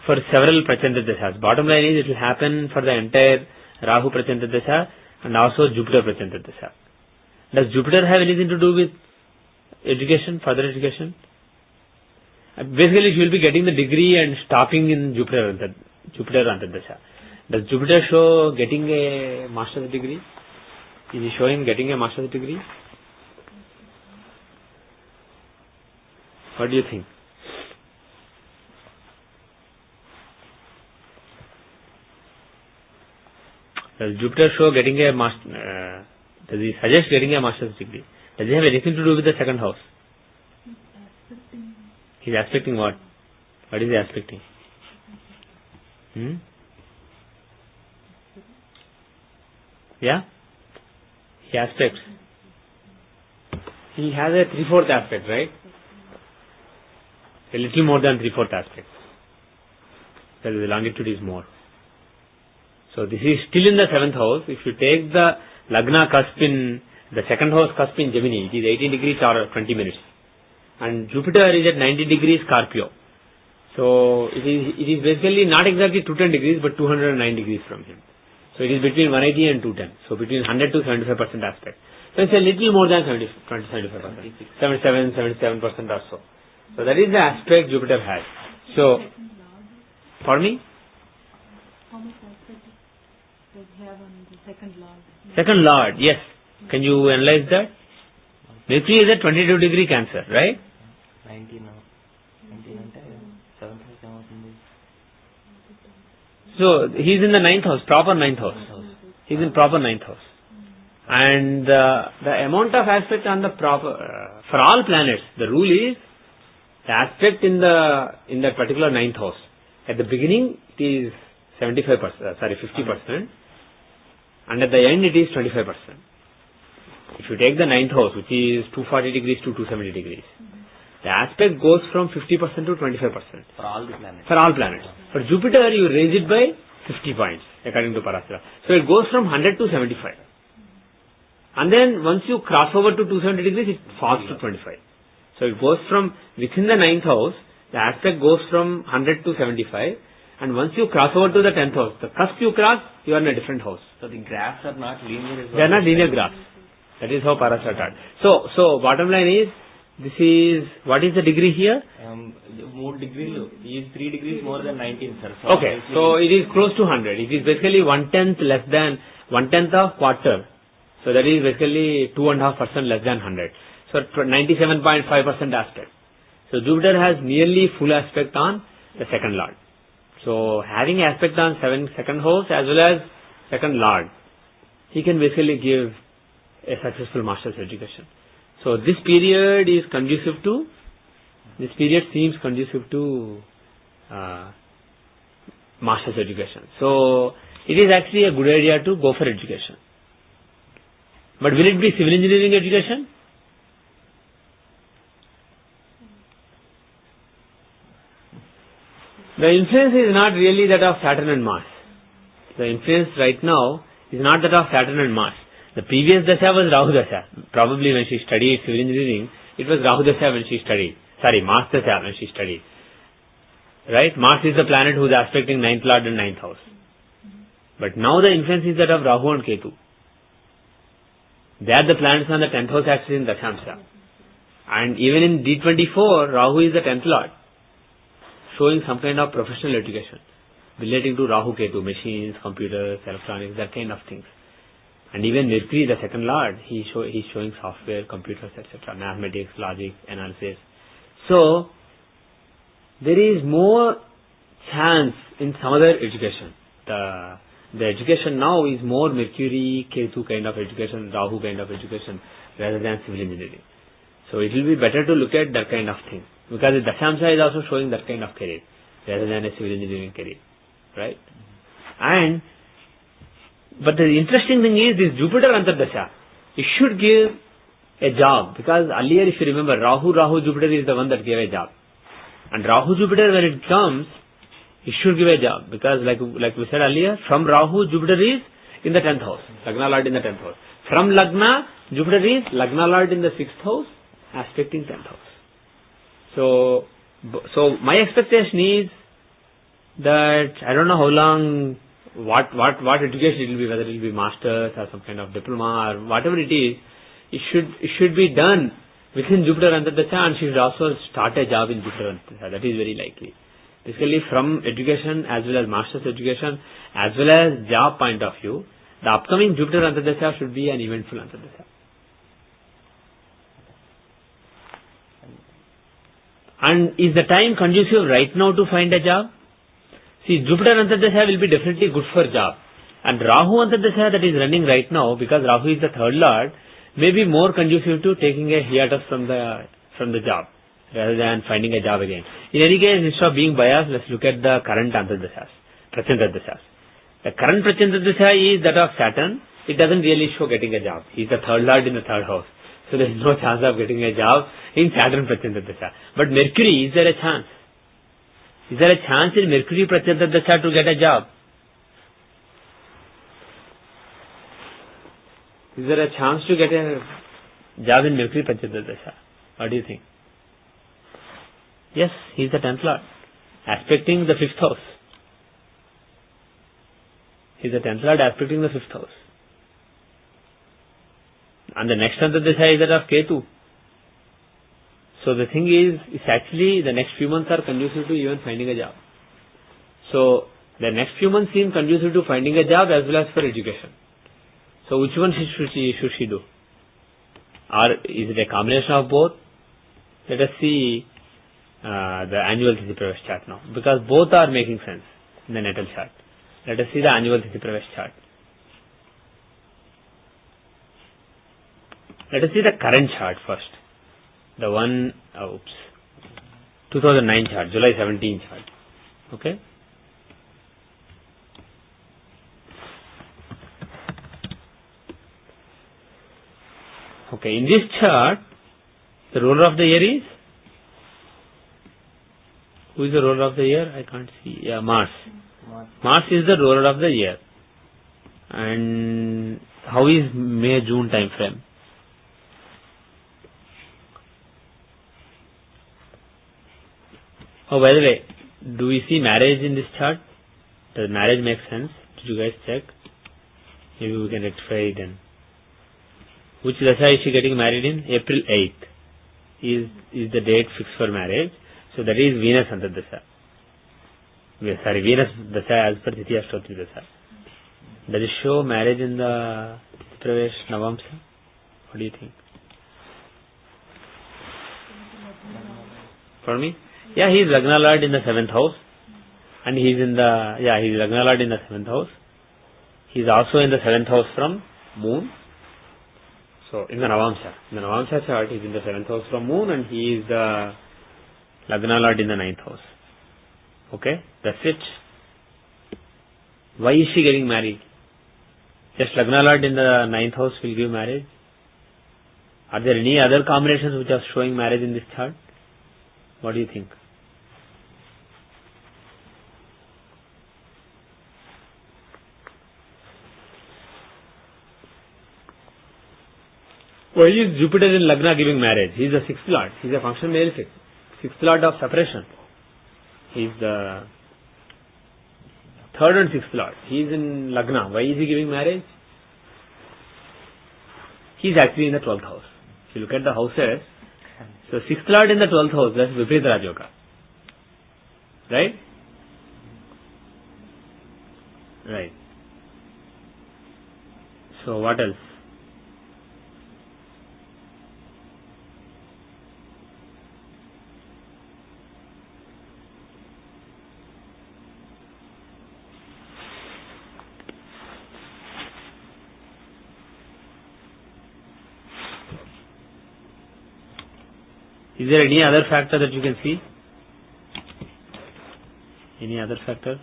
for several Pratyanta Dashas. Bottom line is it will happen for the entire Rahu Pratyanta Dasha and also Jupiter Pratyanta Dasha. Does Jupiter have anything to do with education, further education? Basically she will be getting the degree and stopping in Jupiter Antardasha. Does Jupiter show getting a master's degree? Is he showing getting a master's degree? What do you think? Does Jupiter show getting a master? Does he suggest getting a master's degree? Does he have anything to do with the second house? aspecting He's aspecting what? What is he aspecting? Yeah? He aspects. He has a 3/4 aspect, right? A little more than 3/4 aspect. Because the longitude is more. So this is still in the 7th house. If you take the Lagna cusp in the second house cusp in Gemini, it is 18 degrees or 20 minutes. And Jupiter is at 90 degrees Scorpio. So it is basically not exactly 210 degrees but 209 degrees from him. So it is between 180 and 210. So between 100 to 75% aspect. So it's a little more than 75%. 77% or so. So that is the aspect Jupiter has. So, second lord. for me, How much aspect does he have on the second lord? second Lord, yes. Can you analyze that? Mercury is at 22 degree Cancer, right? 19 now. 19 అంటే 7th house ఏమవుతుంది? So he is in the 9th house, proper 9th house. He is in proper 9th house. And the amount of aspect on the proper, for all planets, the rule is the aspect in that particular 9th house. At the beginning it is 50%, and at the end it is 25%. If you take the 9th house, which is 240 degrees to 270 degrees, the aspect goes from 50% to 25%. For all the planets. For all planets. For Jupiter, you raise it by 50 points, according to Parasara. So it goes from 100 to 75. And then once you cross over to 270 degrees, it falls to 25. So it goes from within the 9th house, the aspect goes from 100 to 75. And once you cross over to the 10th house, the cusp you cross, you are in a different house. So the graphs are not linear. They are not linear graphs. That is how Parasara taught. So bottom line is, this is, what is the degree here? 3 degrees. He is 3 degrees more than 19, sir. Okay, so it is close to 100. It is basically 1/10 less than 1/10 of quarter. So that is basically 2.5% less than 100. So 97.5% aspect. So Jupiter has nearly full aspect on the second lord. So having aspect on second house as well as second lord, he can basically give a successful master's education. So this period is conducive to, this period seems conducive to master's education. So it is actually a good idea to go for education. But will it be civil engineering education? The influence is not really that of Saturn and Mars. The influence right now is not that of Saturn and Mars. The previous dasha was Rahu dasha. Probably when she studied civil engineering, it was Rahu dasha when she studied. Sorry, Mars dasha when she studied. Right? Mars is the planet who is aspecting 9th lord and 9th house. But now the influence is that of Rahu and Ketu. They are the planets on the 10th house actually in Dashamsa. And even in D24, Rahu is the 10th lord, showing some kind of professional education relating to Rahu Ketu, machines, computers, electronics, that kind of things. And even Mercury, the second lord, he's showing software, computers, etc., mathematics, logic, analysis. So there is more chance in some other education. The education now is more Mercury, Ketu kind of education, Rahu kind of education, rather than civil engineering. So it will be better to look at that kind of thing, because the Dashamsa is also showing that kind of career, rather than a civil engineering career, right? But the interesting thing is this Jupiter Antardasha, it should give a job, because earlier if you remember, Rahu Jupiter is the one that gave a job. And Rahu Jupiter, when it comes, it should give a job, because like we said earlier, from Rahu Jupiter is in the 10th house, Lagna Lord in the 10th house. From Lagna, Jupiter is Lagna Lord in the 6th house, aspecting 10th house. So my expectation is that I don't know how long, what education it will be, whether it will be masters or some kind of diploma or whatever it is, it should be done within Jupiter Antardasha, and she should also start a job in Jupiter Antardasha. That is very likely. Basically from education as well as master's education as well as job point of view, the upcoming Jupiter Antardasha should be an eventful Antardasha. And is the time conducive right now to find a job? See, Jupiter Antardasha will be definitely good for job. And Rahu Antardasha that is running right now, because Rahu is the third lord, may be more conducive to taking a hiatus from the job, rather than finding a job again. In any case, instead of being biased, let's look at the current Antardashas, Prachantardashas. The current Prachantardasha is that of Saturn. It doesn't really show getting a job. He is the third lord in the third house. So there is no chance of getting a job in Saturn Prachantardasha. But Mercury, is there a chance? Is there a chance in Mercury Prachantardasha to get a job? Is there a chance to get a job in Mercury Prachantardasha? What do you think? Yes, he is the 10th lord, aspecting the 5th house. He is the 10th lord aspecting the 5th house. And the next Antardasha is that of Ketu. So the thing is, it's actually the next few months are conducive to even finding a job. So the next few months seem conducive to finding a job as well as for education. So which one should she do? Or is it a combination of both? Let us see the annual Tithi Pravesh chart now, because both are making sense in the natal chart. Let us see the annual Tithi Pravesh chart. Let us see the current chart first. The one, 2009 chart, July 17 chart. Okay. Okay, in this chart, the ruler of the year is? Who is the ruler of the year? I can't see. Yeah, Mars. Mars is the ruler of the year. And how is May-June time frame? Oh, by the way, do we see marriage in this chart? Does marriage make sense? Did you guys check? Maybe we can rectify it then. Which dasha is she getting married in? April 8th is the date fixed for marriage. So that is Venus Antardasha. Sorry, Venus dasha as per Titiya Stotri dasha. Does it show marriage in the Pravesh Navamsa? What do you think? For me? Yeah, he is Lagna Lord in the 7th house. And he is in the, he is Lagna Lord in the 7th house. He is also in the 7th house from moon. So, in the Navamsha chart, he is in the 7th house from moon and he is the Lagna Lord in the 9th house. Okay, that's it. Why is she getting married? Just Lagna Lord in the 9th house will give marriage? Are there any other combinations which are showing marriage in this chart? What do you think? Why is Jupiter in Lagna giving marriage? He is the 6th Lord. He is a function malefic. 6th Lord of separation. He is the 3rd and 6th Lord. He is in Lagna. Why is he giving marriage? He is actually in the 12th house. If you look at the houses, so 6th Lord in the 12th house, that's Viparita Raj Yoga. Right? Right. So what else? Is there any other factor that you can see? Any other factor?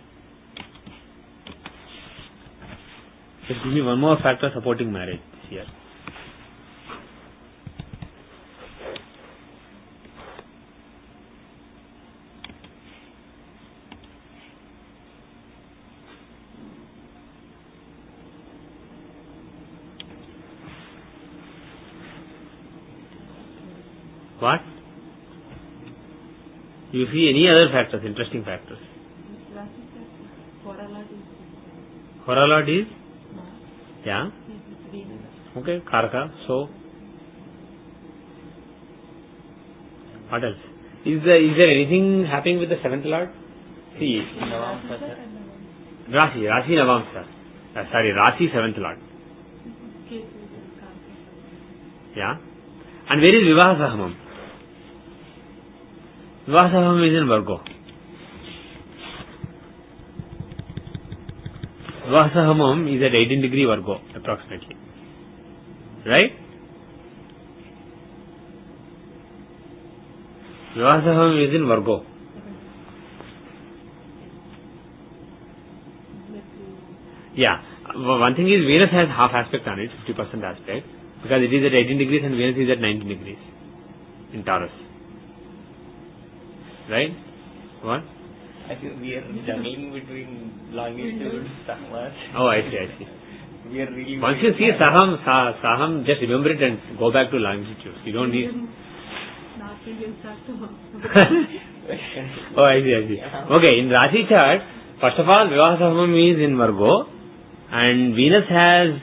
Just give me one more factor supporting marriage here. What? You see any other factors, interesting factors? Horalad is? Yeah. Okay, Karaka. So, what else? Is there anything happening with the 7th Lord? See, Rasi Navamsa. Rasi 7th Lord. Yeah. And where is Vivaha Sahamam? Vivaha Sahamam is in Virgo. Vivaha Sahamam is at 18 degree Virgo, approximately. Right? Vivaha Sahamam is in Virgo. Yeah. One thing is Venus has half aspect on it, 50% aspect. Because it is at 18 degrees and Venus is at 19 degrees in Taurus. Right? What? I think we are juggling between longitude, summers. Oh, I see. We are really. Once you see Saham, just remember it and go back to longitude. You don't need. Oh, I see. Okay, in Rashi chart, first of all, Vivaha Sahamam is in Virgo and Venus has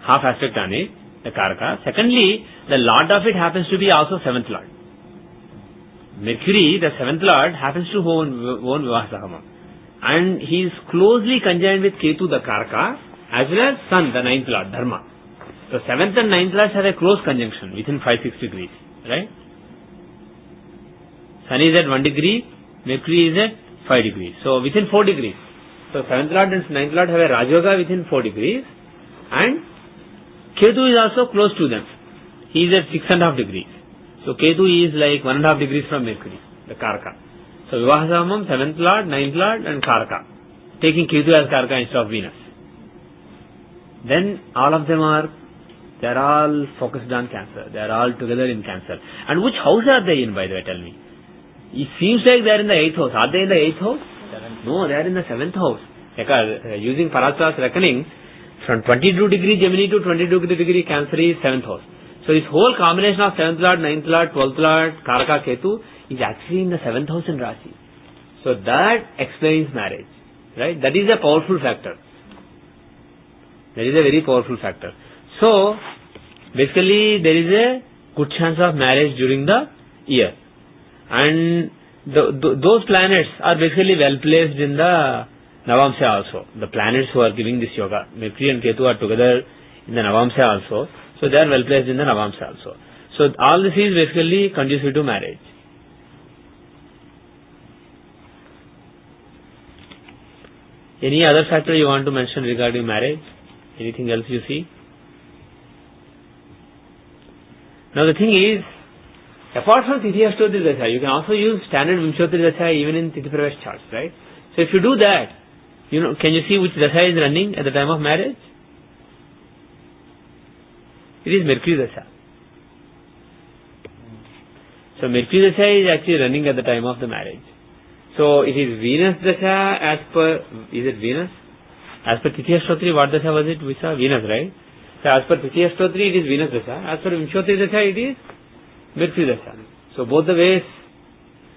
half aspect on it, the Karaka. Secondly, the Lord of it happens to be also 7th Lord. Mercury, the 7th Lord, happens to own Vivaha Sahamam. And he is closely conjoined with Ketu, the Karaka, as well as Sun, the 9th Lord, Dharma. So 7th and 9th Lords have a close conjunction within 5-6 degrees. Right? Sun is at 1 degree, Mercury is at 5 degrees. So within 4 degrees. So 7th Lord and 9th Lord have a Rajyoga within 4 degrees. And Ketu is also close to them. He is at 6.5 degrees. So Ketu is like 1.5 degrees from Mercury, the Karaka. So Vivaha Sahamam, 7th Lord, 9th Lord and Karaka. Taking Ketu as Karaka instead of Venus. Then all of them they are all focused on Cancer. They are all together in Cancer. And which house are they in, by the way, tell me? It seems like they are in the 8th house. Are they in the 8th house? No, they are in the 7th house. Because using Parastra's reckoning, from 22 degree Gemini to 22 degree Cancer is 7th house. So this whole combination of 7th Lord, 9th Lord, 12th Lord, Karaka, Ketu is actually in the 7th house in Rashi. So that explains marriage. Right? That is a powerful factor. That is a very powerful factor. So basically there is a good chance of marriage during the year. And those planets are basically well placed in the Navamsha also. The planets who are giving this yoga, Mercury and Ketu are together in the Navamsha also. So they are well placed in the Navamsha also. So all this is basically conducive to marriage. Any other factor you want to mention regarding marriage? Anything else you see? Now the thing is, apart from Tithi Ashtotri Dasha, you can also use standard Vimshotri Dasha even in Tithi Pravesh charts, right? So if you do that, can you see which Dasha is running at the time of marriage? It is Mercury Dasha. So Mercury Dasha is actually running at the time of the marriage. So it is Venus Dasha as per, is it Venus? As per Tithi Ashtotri, what Dasha was it? We saw Venus, right? So as per Tithi Ashtotri, it is Venus Dasha. As per Vimshotri Dasha, it is Mercury Dasha. So both the ways,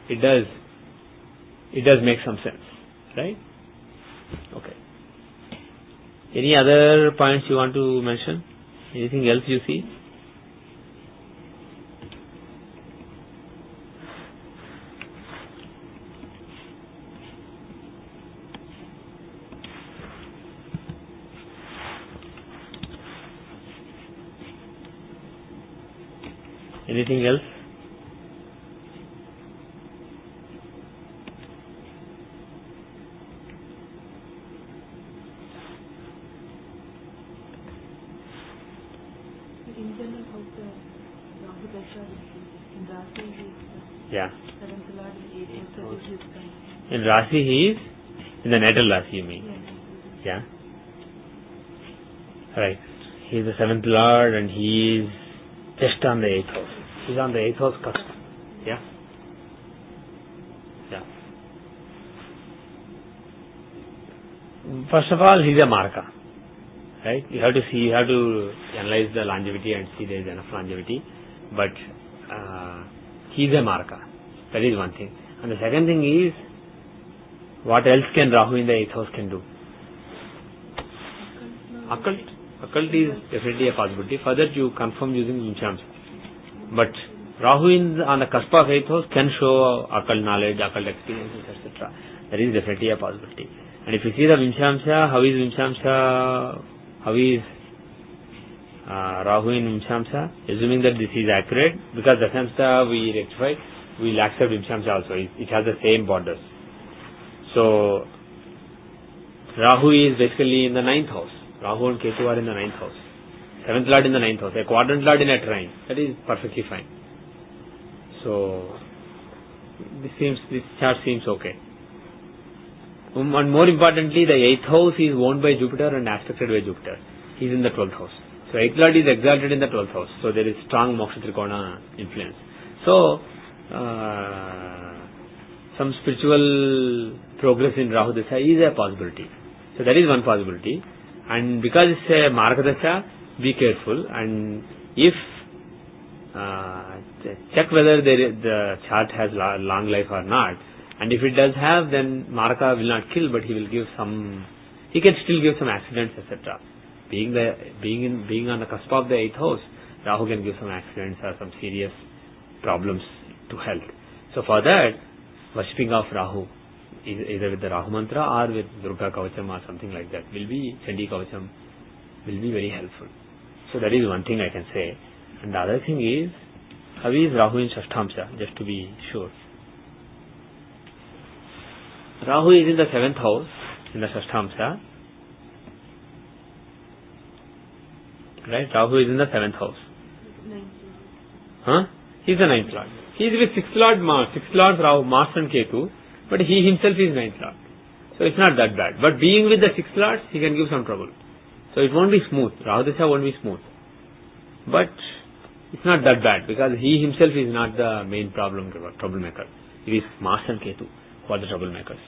it does make some sense, right? Okay. Any other points you want to mention? Anything else you see? Anything else? In general, how the Rahu Dasha in Rasi is Yeah. 7th Lord in 8th Lord is In Rasi he is, in the natal Rasi you mean? yeah. Yeah. Right. He is the 7th Lord and he is just on the 8th house. He is on the 8th house cusp. Yeah. Yeah. First of all, he is a Marka. Right? You have to analyze the longevity and see there is enough longevity. But he is a Marka. That is one thing. And the second thing is, what else can Rahu in the 8th house can do? Occult. Occult is definitely a possibility. Further, you confirm using Vimshamsa. But Rahu on the cusp of 8th house can show occult knowledge, occult experiences, etc. That is definitely a possibility. And if you see the Vimshamsa, how is Rahu in Vimshamsa? Assuming that this is accurate, because Dashamsa we rectify, we will accept Vimshamsa also. It has the same borders. So, Rahu is basically in the 9th house. Rahu and Ketu are in the 9th house. 7th Lord in the 9th house. A quadrant Lord in a trine. That is perfectly fine. So, this chart seems okay. And more importantly, the 8th house is owned by Jupiter and aspected by Jupiter. He is in the 12th house. So 8th Lord is exalted in the 12th house. So there is strong Moksha Trikona influence. So some spiritual progress in Rahu Dasha is a possibility. So that is one possibility. And because it's a Marka Dasha, be careful. And if check whether the chart has long life or not. And if it does have, then Maraka will not kill, but he can still give some accidents, etc. Being on the cusp of the 8th house, Rahu can give some accidents or some serious problems to health. So for that, worshipping of Rahu, either with the Rahu mantra or with Durga Kavacham or something like that, Chandi Kavacham, will be very helpful. So that is one thing I can say. And the other thing is, how is Rahu in Shashtamsha, just to be sure. Rahu is in the 7th house, in the Shashtamsha. Right? Rahu is in the 7th house. 9th. Huh? He is the 9th Lord. He is with 6th Lord Mars. 6th Lord Rahu, Mars and Ketu. But he himself is 9th Lord. So it's not that bad. But being with the 6th Lord, he can give some trouble. So it won't be smooth. Rahu Dasha won't be smooth. But it's not that bad because he himself is not the main troublemaker. It is Mars and Ketu who are the troublemakers.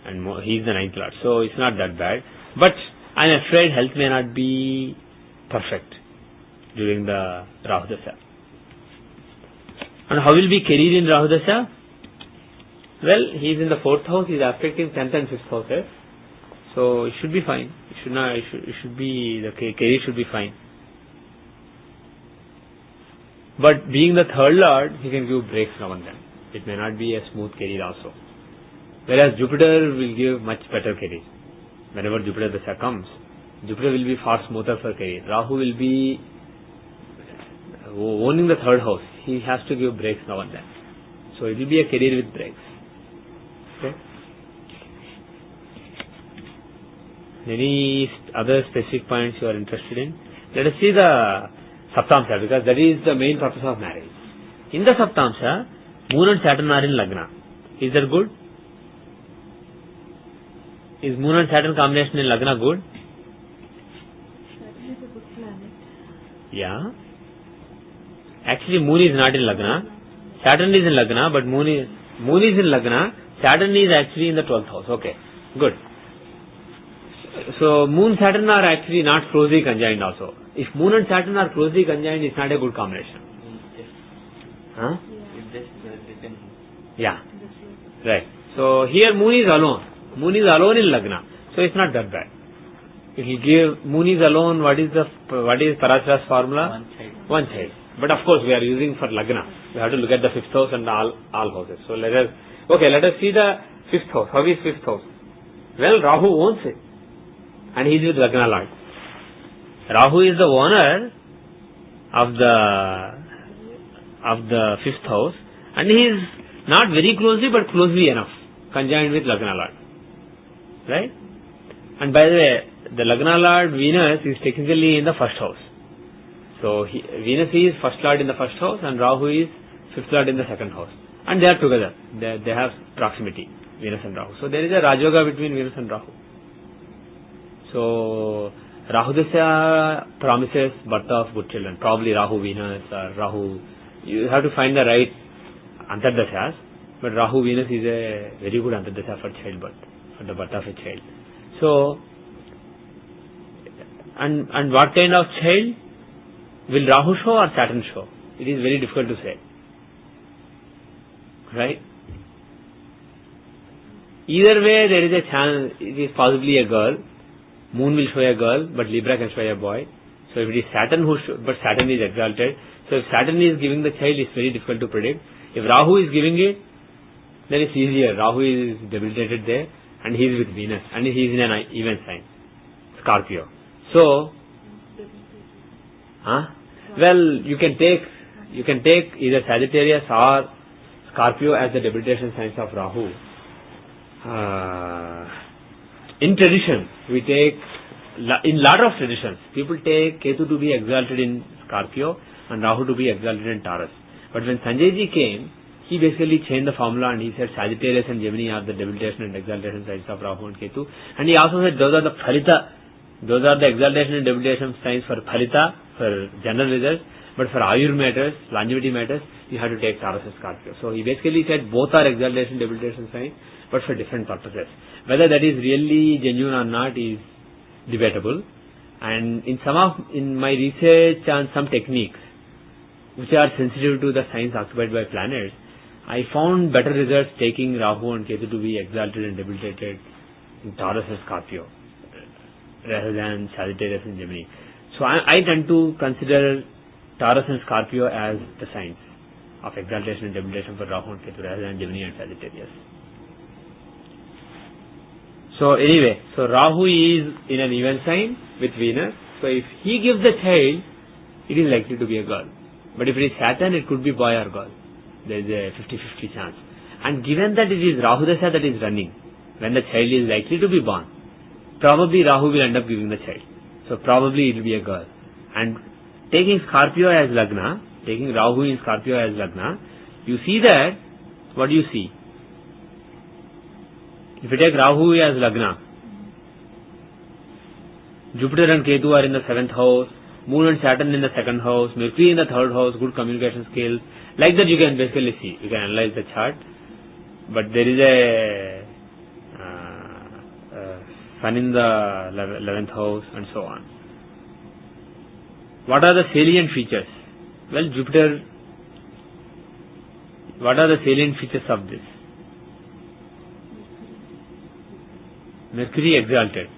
And he is the 9th Lord. So it's not that bad. But I'm afraid health may not be perfect during the Rahu Dasha. And how will be career in Rahu Dasha? Well, he is in the 4th house. He is affecting 10th and 5th houses. So it should be fine. The career should be fine. But being the 3rd Lord, he can give breaks now and then. It may not be a smooth career also. Whereas Jupiter will give much better career. Whenever Jupiter Dasha comes, Jupiter will be far smoother for career. Rahu will be owning the 3rd house. He has to give breaks now and then. So it will be a career with breaks. Okay? Any other specific points you are interested in? Let us see the Saptamsha, because that is the main purpose of marriage. In the Saptamsha, Moon and Saturn are in Lagna. Is that good? Is Moon and Saturn combination in Lagna good? Saturn is a good planet. Yeah. Actually, Moon is not in Lagna. Saturn is in Lagna, but Moon is in Lagna. Saturn is actually in the 12th house. Okay, good. So, Moon Saturn are actually not closely conjoined also. If Moon and Saturn are closely conjoined, it's not a good combination. Huh? It's just written. Yeah. Right. So, here Moon is alone. Moon is alone in Lagna. So, it's not that bad. If you give Moon is alone, what is Parashara's formula? One child. One child. But of course, we are using for Lagna. We have to look at the 5th house and all houses. So, let us see the 5th house. How is 5th house? Well, Rahu owns it. And he is with Lagna Lord. Rahu is the owner of the 5th house, and he is not very closely but closely enough conjoined with Lagna Lord. Right? And by the way, the Lagna Lord Venus is technically in the 1st house. So Venus is 1st Lord in the 1st house and Rahu is 5th Lord in the 2nd house. And they are together. They have proximity, Venus and Rahu. So there is a Rajoga between Venus and Rahu. So Rahudasya promises birth of good children. Probably Rahu Venus or Rahu. You have to find the right Antardashas. But Rahu Venus is a very good Antardasha for childbirth, for the birth of a child. So, and what kind of child? Will Rahu show or Saturn show? It is very difficult to say. Right? Either way, there is a chance, it is possibly a girl. Moon will show a girl, but Libra can show a boy. So if it is Saturn but Saturn is exalted. So if Saturn is giving the child, it's very difficult to predict. If Rahu is giving it, then it's easier. Rahu is debilitated there, and he is with Venus, and he is in an even sign, Scorpio. So, well, you can take either Sagittarius or Scorpio as the debilitation signs of Rahu. In tradition, we take, in lot of traditions, people take Ketu to be exalted in Scorpio and Rahu to be exalted in Taurus. But when Sanjay ji came, he basically changed the formula and he said Sagittarius and Gemini are the debilitation and exaltation signs of Rahu and Ketu. And he also said those are the Phalita, those are the exaltation and debilitation signs for Phalita, for general results. But for Ayur matters, longevity matters, you have to take Taurus and Scorpio. So he basically said both are exaltation, debilitation signs, but for different purposes. Whether that is really genuine or not is debatable. And in my research on some techniques which are sensitive to the signs occupied by planets, I found better results taking Rahu and Ketu to be exalted and debilitated in Taurus and Scorpio rather than Sagittarius and Gemini. So I tend to consider Taurus and Scorpio as the signs of exaltation and debilitation for Rahu and Ketu rather than Gemini and Sagittarius. So anyway, so Rahu is in an even sign with Venus. So if he gives the child, it is likely to be a girl. But if it is Saturn, it could be boy or girl. There is a 50-50 chance. And given that it is Rahu Dasha that is running, when the child is likely to be born, probably Rahu will end up giving the child. So probably it will be a girl. And taking Scorpio as Lagna, taking Rahu in Scorpio as Lagna, you see that, what do you see? If you take Rahu as Lagna, Jupiter and Ketu are in the 7th house, Moon and Saturn in the 2nd house, Mercury in the 3rd house, good communication skills. Like that you can basically see, you can analyze the chart. But there is a Sun in the 11th house and so on. What are the salient features? Well, Jupiter, what are the salient features of this? Mercury exalted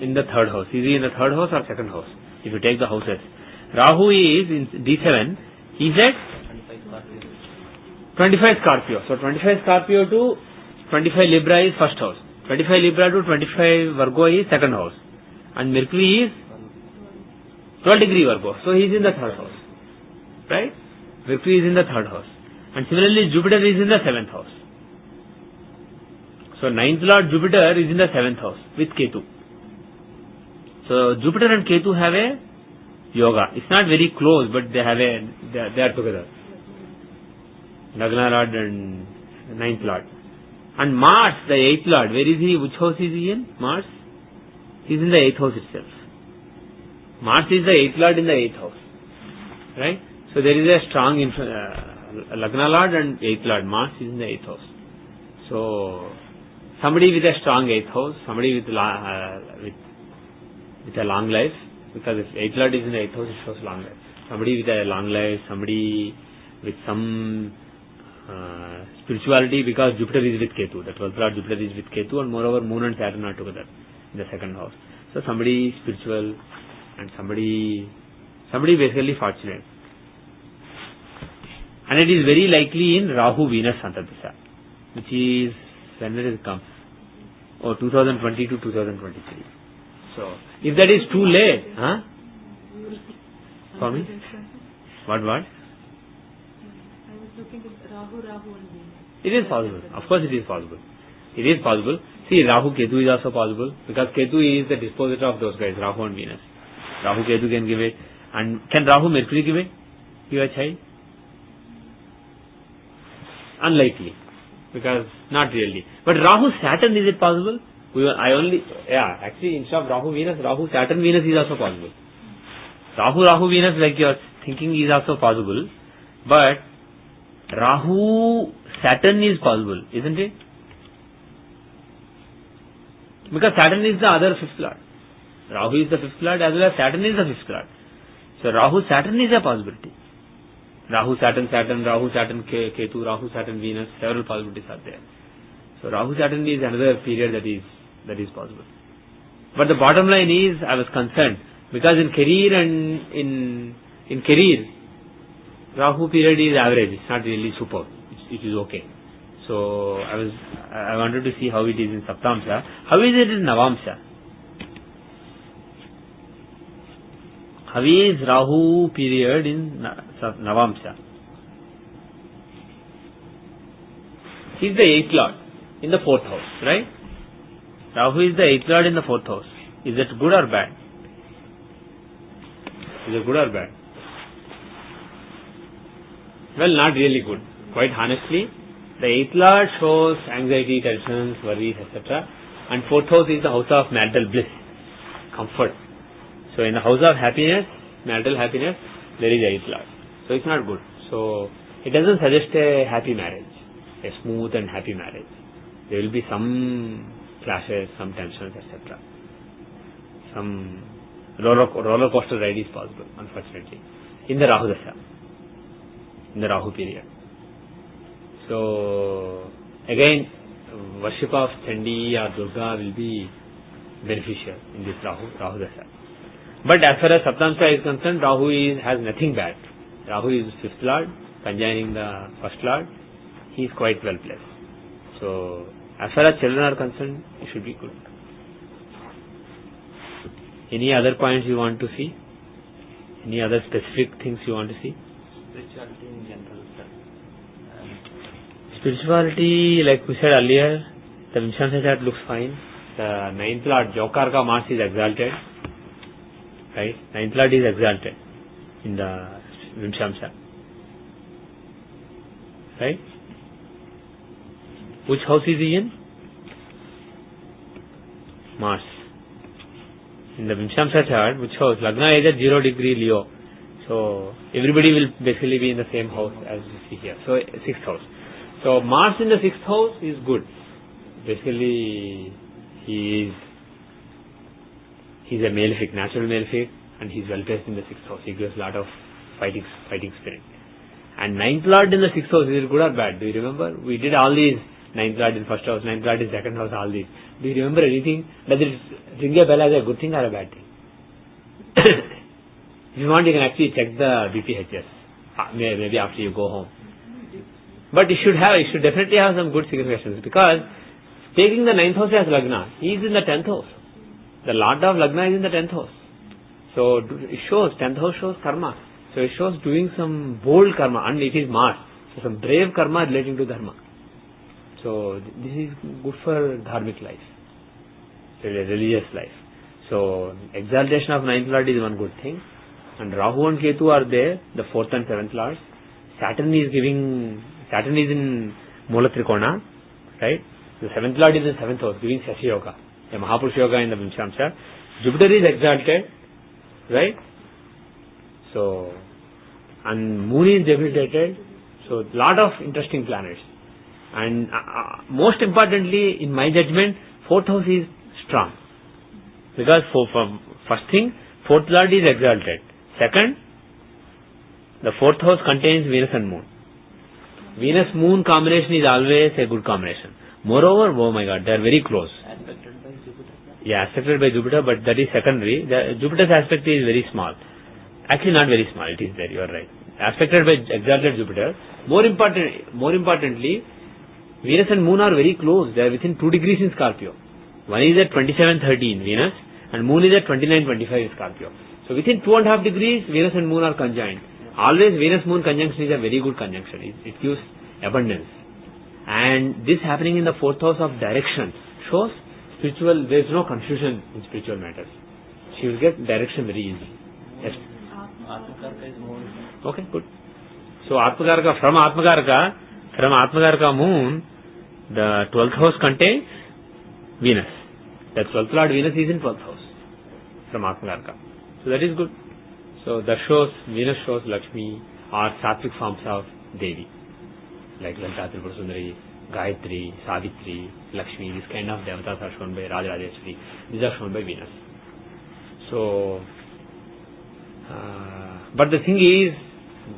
in the 3rd house. Is he in the 3rd house or 2nd house? If you take the houses. Rahu is in D7. He is at 25 Scorpio. So 25 Scorpio to 25 Libra is 1st house. 25 Libra to 25 Virgo is 2nd house. And Mercury is 12 degree Virgo. So he is in the 3rd house. Right? Mercury is in the 3rd house. And similarly Jupiter is in the 7th house. So 9th Lord Jupiter is in the 7th house with Ketu. So Jupiter and Ketu have a yoga. It's not very close, but they are together. Lagna Lord and ninth Lord. And Mars, the eighth Lord, where is he? Which house is he in? Mars? He is in the eighth house itself. Mars is the eighth Lord in the eighth house. Right? So there is a strong Lagna Lord and eighth Lord. Mars is in the eighth house. So somebody with a strong eighth house, somebody with a long life, because if eighth Lord is in the eighth house, it shows long life. Somebody with a long life, somebody with some spirituality, because Jupiter is with Ketu. The 12th Lord Jupiter is with Ketu, and moreover Moon and Saturn are together in the second house. So somebody spiritual and somebody basically fortunate. And it is very likely in Rahu Venus Antardasha, which is when it comes. 2020 to 2023. So if that is too late, for me? What? I was looking at Rahu and Venus. It is possible. Of course it is possible. It is possible. See, Rahu Ketu is also possible, because Ketu is the dispositor of those guys, Rahu and Venus. Rahu Ketu can give it. And can Rahu Mercury give it? Give a child? Unlikely. Because not really. But Rahu Saturn, is it possible? Actually instead of Rahu Venus, Rahu Saturn Venus is also possible. Rahu Venus, like you are thinking, is also possible. But Rahu Saturn is possible, isn't it? Because Saturn is the other fifth Lord. Rahu is the fifth Lord as well as Saturn is the fifth Lord. So Rahu Saturn is a possibility. Rahu Saturn, Rahu Saturn Ketu, Rahu Saturn Venus, several possibilities are there. So Rahu Saturn is another period that is possible. But the bottom line is, I was concerned because in career and in career, Rahu period is average. It's not really superb. It is okay. So I wanted to see how it is in Saptamsha. How is it in Navamsha? How is Rahu period in Navamsha? He is the eighth Lord in the fourth house, right? Rahu is the eighth Lord in the fourth house. Is it good or bad? Is it good or bad? Well, not really good. Quite honestly, the eighth Lord shows anxiety, tensions, worries, etc. And fourth house is the house of marital bliss, comfort. So in the house of happiness, marital happiness, there is eighth Lord. So it's not good. So it doesn't suggest a happy marriage, a smooth and happy marriage. There will be some clashes, some tensions, etc. Some roller coaster ride is possible, unfortunately, in the Rahu Dasha, in the Rahu period. So again, worship of Chandi or Durga will be beneficial in this Rahu Dasha. But as far as Saptamsha is concerned, Rahu has nothing bad. Rahu is fifth Lord, conjoining the first Lord. He is quite well placed. So as far as children are concerned, it should be good. Any other points you want to see? Any other specific things you want to see? Spirituality in general, sir. Spirituality, like we said earlier, the Vimshamsa chart looks fine. The ninth Lord, Jokarka Mars, is exalted. Right? Ninth Lord is exalted in the Vimshamsa. Right? Which house is he in? Mars. In the Vimshamsa chart, which house? Lagna is at 0 degree Leo. So everybody will basically be in the same house as you see here. So 6th house. So Mars in the 6th house is good. Basically, he's a malefic, natural malefic, and he's well placed in the 6th house. He gives a lot of fighting spirit. And 9th Lord in the 6th house, is it good or bad? Do you remember? We did all these. 9th Lord in first house, 9th Lord in second house, all these. Do you remember anything? Does it ring a bell as a good thing or a bad thing? If you want, you can actually check the BPHS. Maybe after you go home. But it should definitely have some good significations, because taking the 9th house as Lagna, he is in the 10th house. The Lord of Lagna is in the 10th house. So it shows, 10th house shows karma. So it shows doing some bold karma, and it is Mars. So some brave karma relating to dharma. So this is good for dharmic life, religious life. So exaltation of ninth lord is one good thing. And Rahu and Ketu are there, the fourth and seventh lords. Saturn is in Mula Trikona, right? The seventh lord is in seventh house, giving Shashi Yoga, the Mahapurusha Yoga in the Vimshamsa. Jupiter is exalted, right? So, and Moon is debilitated. So, lot of interesting planets. And most importantly, in my judgment, fourth house is strong. Because first thing, fourth lord is exalted. Second, the fourth house contains Venus and Moon. Venus-Moon combination is always a good combination. Moreover, oh my God, they are very close. Aspected by Jupiter. Yeah, aspected by Jupiter, but that is secondary. Jupiter's aspect is very small. Actually, not very small. It is there. You are right. Aspected by exalted Jupiter. More importantly, Venus and Moon are very close. They are within 2 degrees in Scorpio. One is at 27:30 in Venus, and Moon is at 29:25 in Scorpio. So within 2.5 degrees, Venus and Moon are conjoined. Always Venus-Moon conjunction is a very good conjunction. It gives abundance. And this happening in the fourth house of direction shows spiritual, there is no confusion in spiritual matters. She will get direction very easy. Yes. Atmakarka is Moon. Okay, good. So from Atmakarka Moon, the 12th house contains Venus. The 12th lord Venus is in 12th house from Atmakarka. So that is good. So that shows, Venus shows Lakshmi or sattvic forms of Devi. Like Lalita Tripura Sundari, Gayatri, Savitri, Lakshmi, this kind of devatas are shown by Rajarajeshwari. These are shown by Venus. So, but the thing is,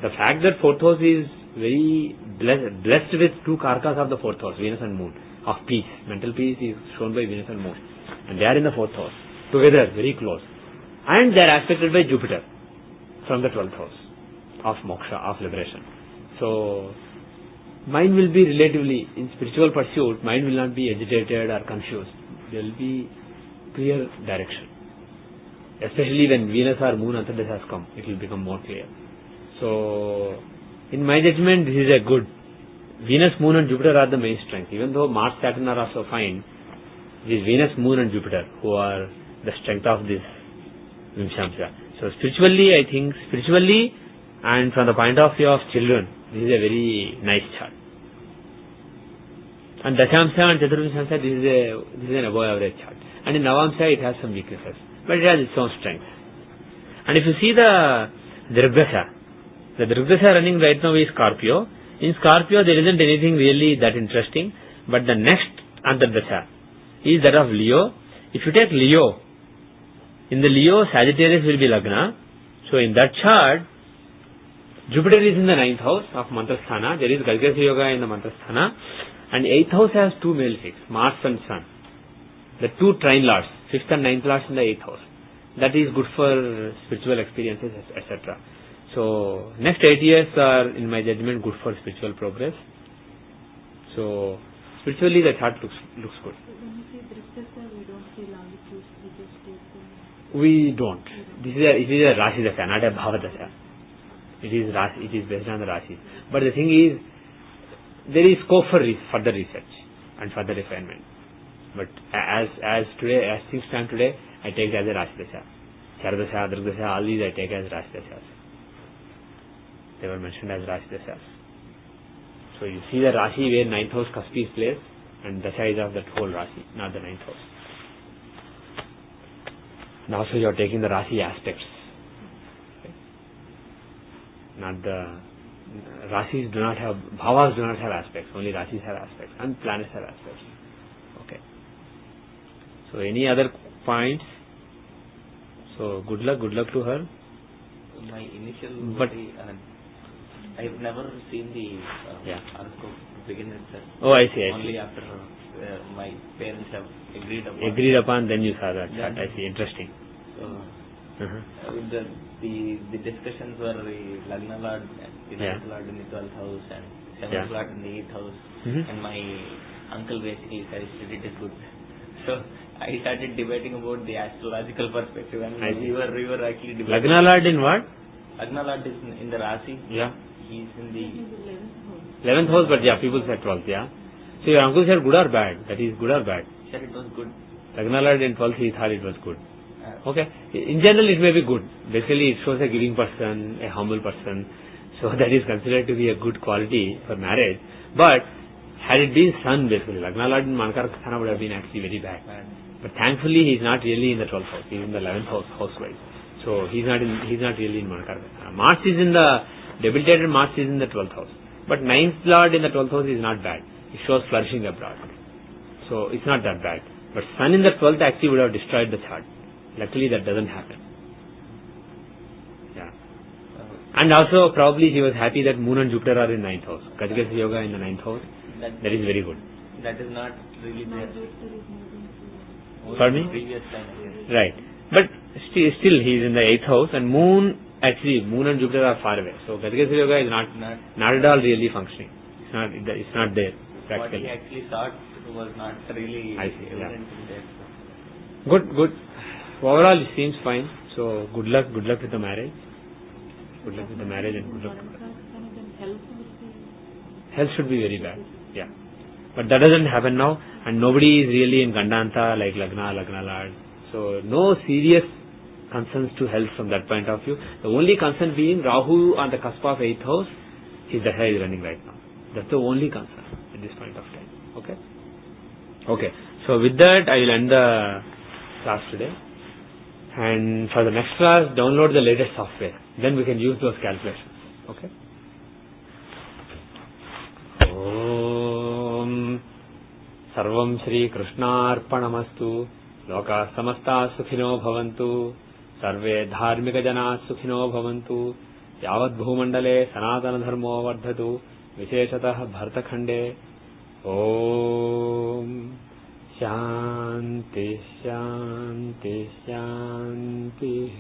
the fact that fourth house is very blessed with 2 karkas of the fourth house, Venus and Moon, of peace. Mental peace is shown by Venus and Moon. And they are in the fourth house, together, very close. And they are aspected by Jupiter from the 12th house of moksha, of liberation. So, mind will be relatively, in spiritual pursuit, mind will not be agitated or confused. There will be clear direction. Especially when Venus or Moon Antardesha has come, it will become more clear. So, in my judgment, this is a good. Venus, Moon and Jupiter are the main strength. Even though Mars, Saturn are also fine, it is Venus, Moon and Jupiter who are the strength of this Vimshamsa. So spiritually, I think, and from the point of view of children, this is a very nice chart. And Dashamsa and Chaturvimshamsa, this is an above average chart. And in Navamsa, it has some weaknesses, but it has its own strength. And if you see the Dirghasha running right now is Scorpio. In Scorpio, there isn't anything really that interesting, but the next Antardasha is that of Leo. If you take Leo, in the Leo, Sagittarius will be Lagna. So in that chart, Jupiter is in the 9th house of Mantrasthana. There is Gargasya Yoga in the Mantrasthana. And 8th house has 2 male fixed, Mars and Sun. The 2 trine lords, 5th and 9th lords in the 8th house. That is good for spiritual experiences, etc. So next 8 years are, in my judgment, good for spiritual progress. So spiritually the chart looks good. When you say Drikdasha, we don't see longitude, we just take We don't. It is a Rashi Dasha, not a Bhava Dasha. It is based on the Rashi. But the thing is, there is scope for further research and further refinement. But as things stand today, I take it as a Rashi Dasha. Charadasha, Drikdasha, all these I take as Rashi Dashas. They were mentioned as Rashi Dashas. So you see the Rashi where 9th house Kaspi is placed, and Dasha is of that whole Rashi, not the 9th house. Now so you are taking the Rashi aspects. Okay. Not the Rashis do not have, Bhavas do not have aspects, only Rashis have aspects, and planets have aspects. Okay. So any other points? So good luck to her. My initial But- I've never seen the horoscope to begin with, sir. Oh, I see. Only after my parents have Agreed upon, then you saw that chart. I see. Interesting. So, Uh-huh. the discussions were the Lagna Lord, the 9th Lord in the 12th house, and 7th Lord in the 8th house. Mhm. And my uncle basically suggested it is good. So I started debating about the astrological perspective, and I see. we were actually debating. Lagna Lord in what? Lagna Lord is in the Rasi. Yeah. He's in the 11th house, but yeah, people said 12th, yeah. So your uncle said good or bad? That is good or bad? Sure, it was good. Lagna Lord in 12th, he thought it was good. Okay. In general, it may be good. Basically, it shows a giving person, a humble person. So that is considered to be a good quality for marriage. But had it been sun, basically, Lagna Lord in Manakara Sthana would have been actually very bad. But thankfully, he is not really in the 12th house. He is in the 11th house, house-wise. So he is not really in Manakara Sthana. Mars is in the debilitated. Mars is in the 12th house. But 9th Lord in the 12th house is not bad. It shows flourishing abroad. So it's not that bad. But sun in the 12th actually would have destroyed the chart. Luckily, that doesn't happen. Yeah. And also, probably he was happy that Moon and Jupiter are in 9th house. Gajagasa Yoga in the 9th house. That is very good. That is not really there. Pardon me? Previous time. Yes. Right. But still he is in the 8th house, and Moon and Jupiter are far away. So Gajagasa Yoga is not at all really functioning. It's not there What practically. he actually thought was not really I see, yeah. evident there. Good. Overall, it seems fine. So good luck with the marriage. Good luck with the marriage and good luck. Health should be very bad. Yeah. But that doesn't happen now, and nobody is really in Gandanta like Lagna Lord. So no serious concerns to health from that point of view. The only concern being Rahu on the cusp of 8th house, his Dasha is running right now. That's the only concern at this point of time. Okay. So with that, I will end the class today. And for the next class, download the latest software. Then we can use those calculations. Okay. Om Sarvam Shri Krishnarpanamastu. Loka samasta sukhino bhavantu. Sarve dharmika jana sukhino bhavantu. Yavad bhumandale sanatana dharmo vardhatu. Visheshatah bhartakhande. Om Shanti Shanti Shanti.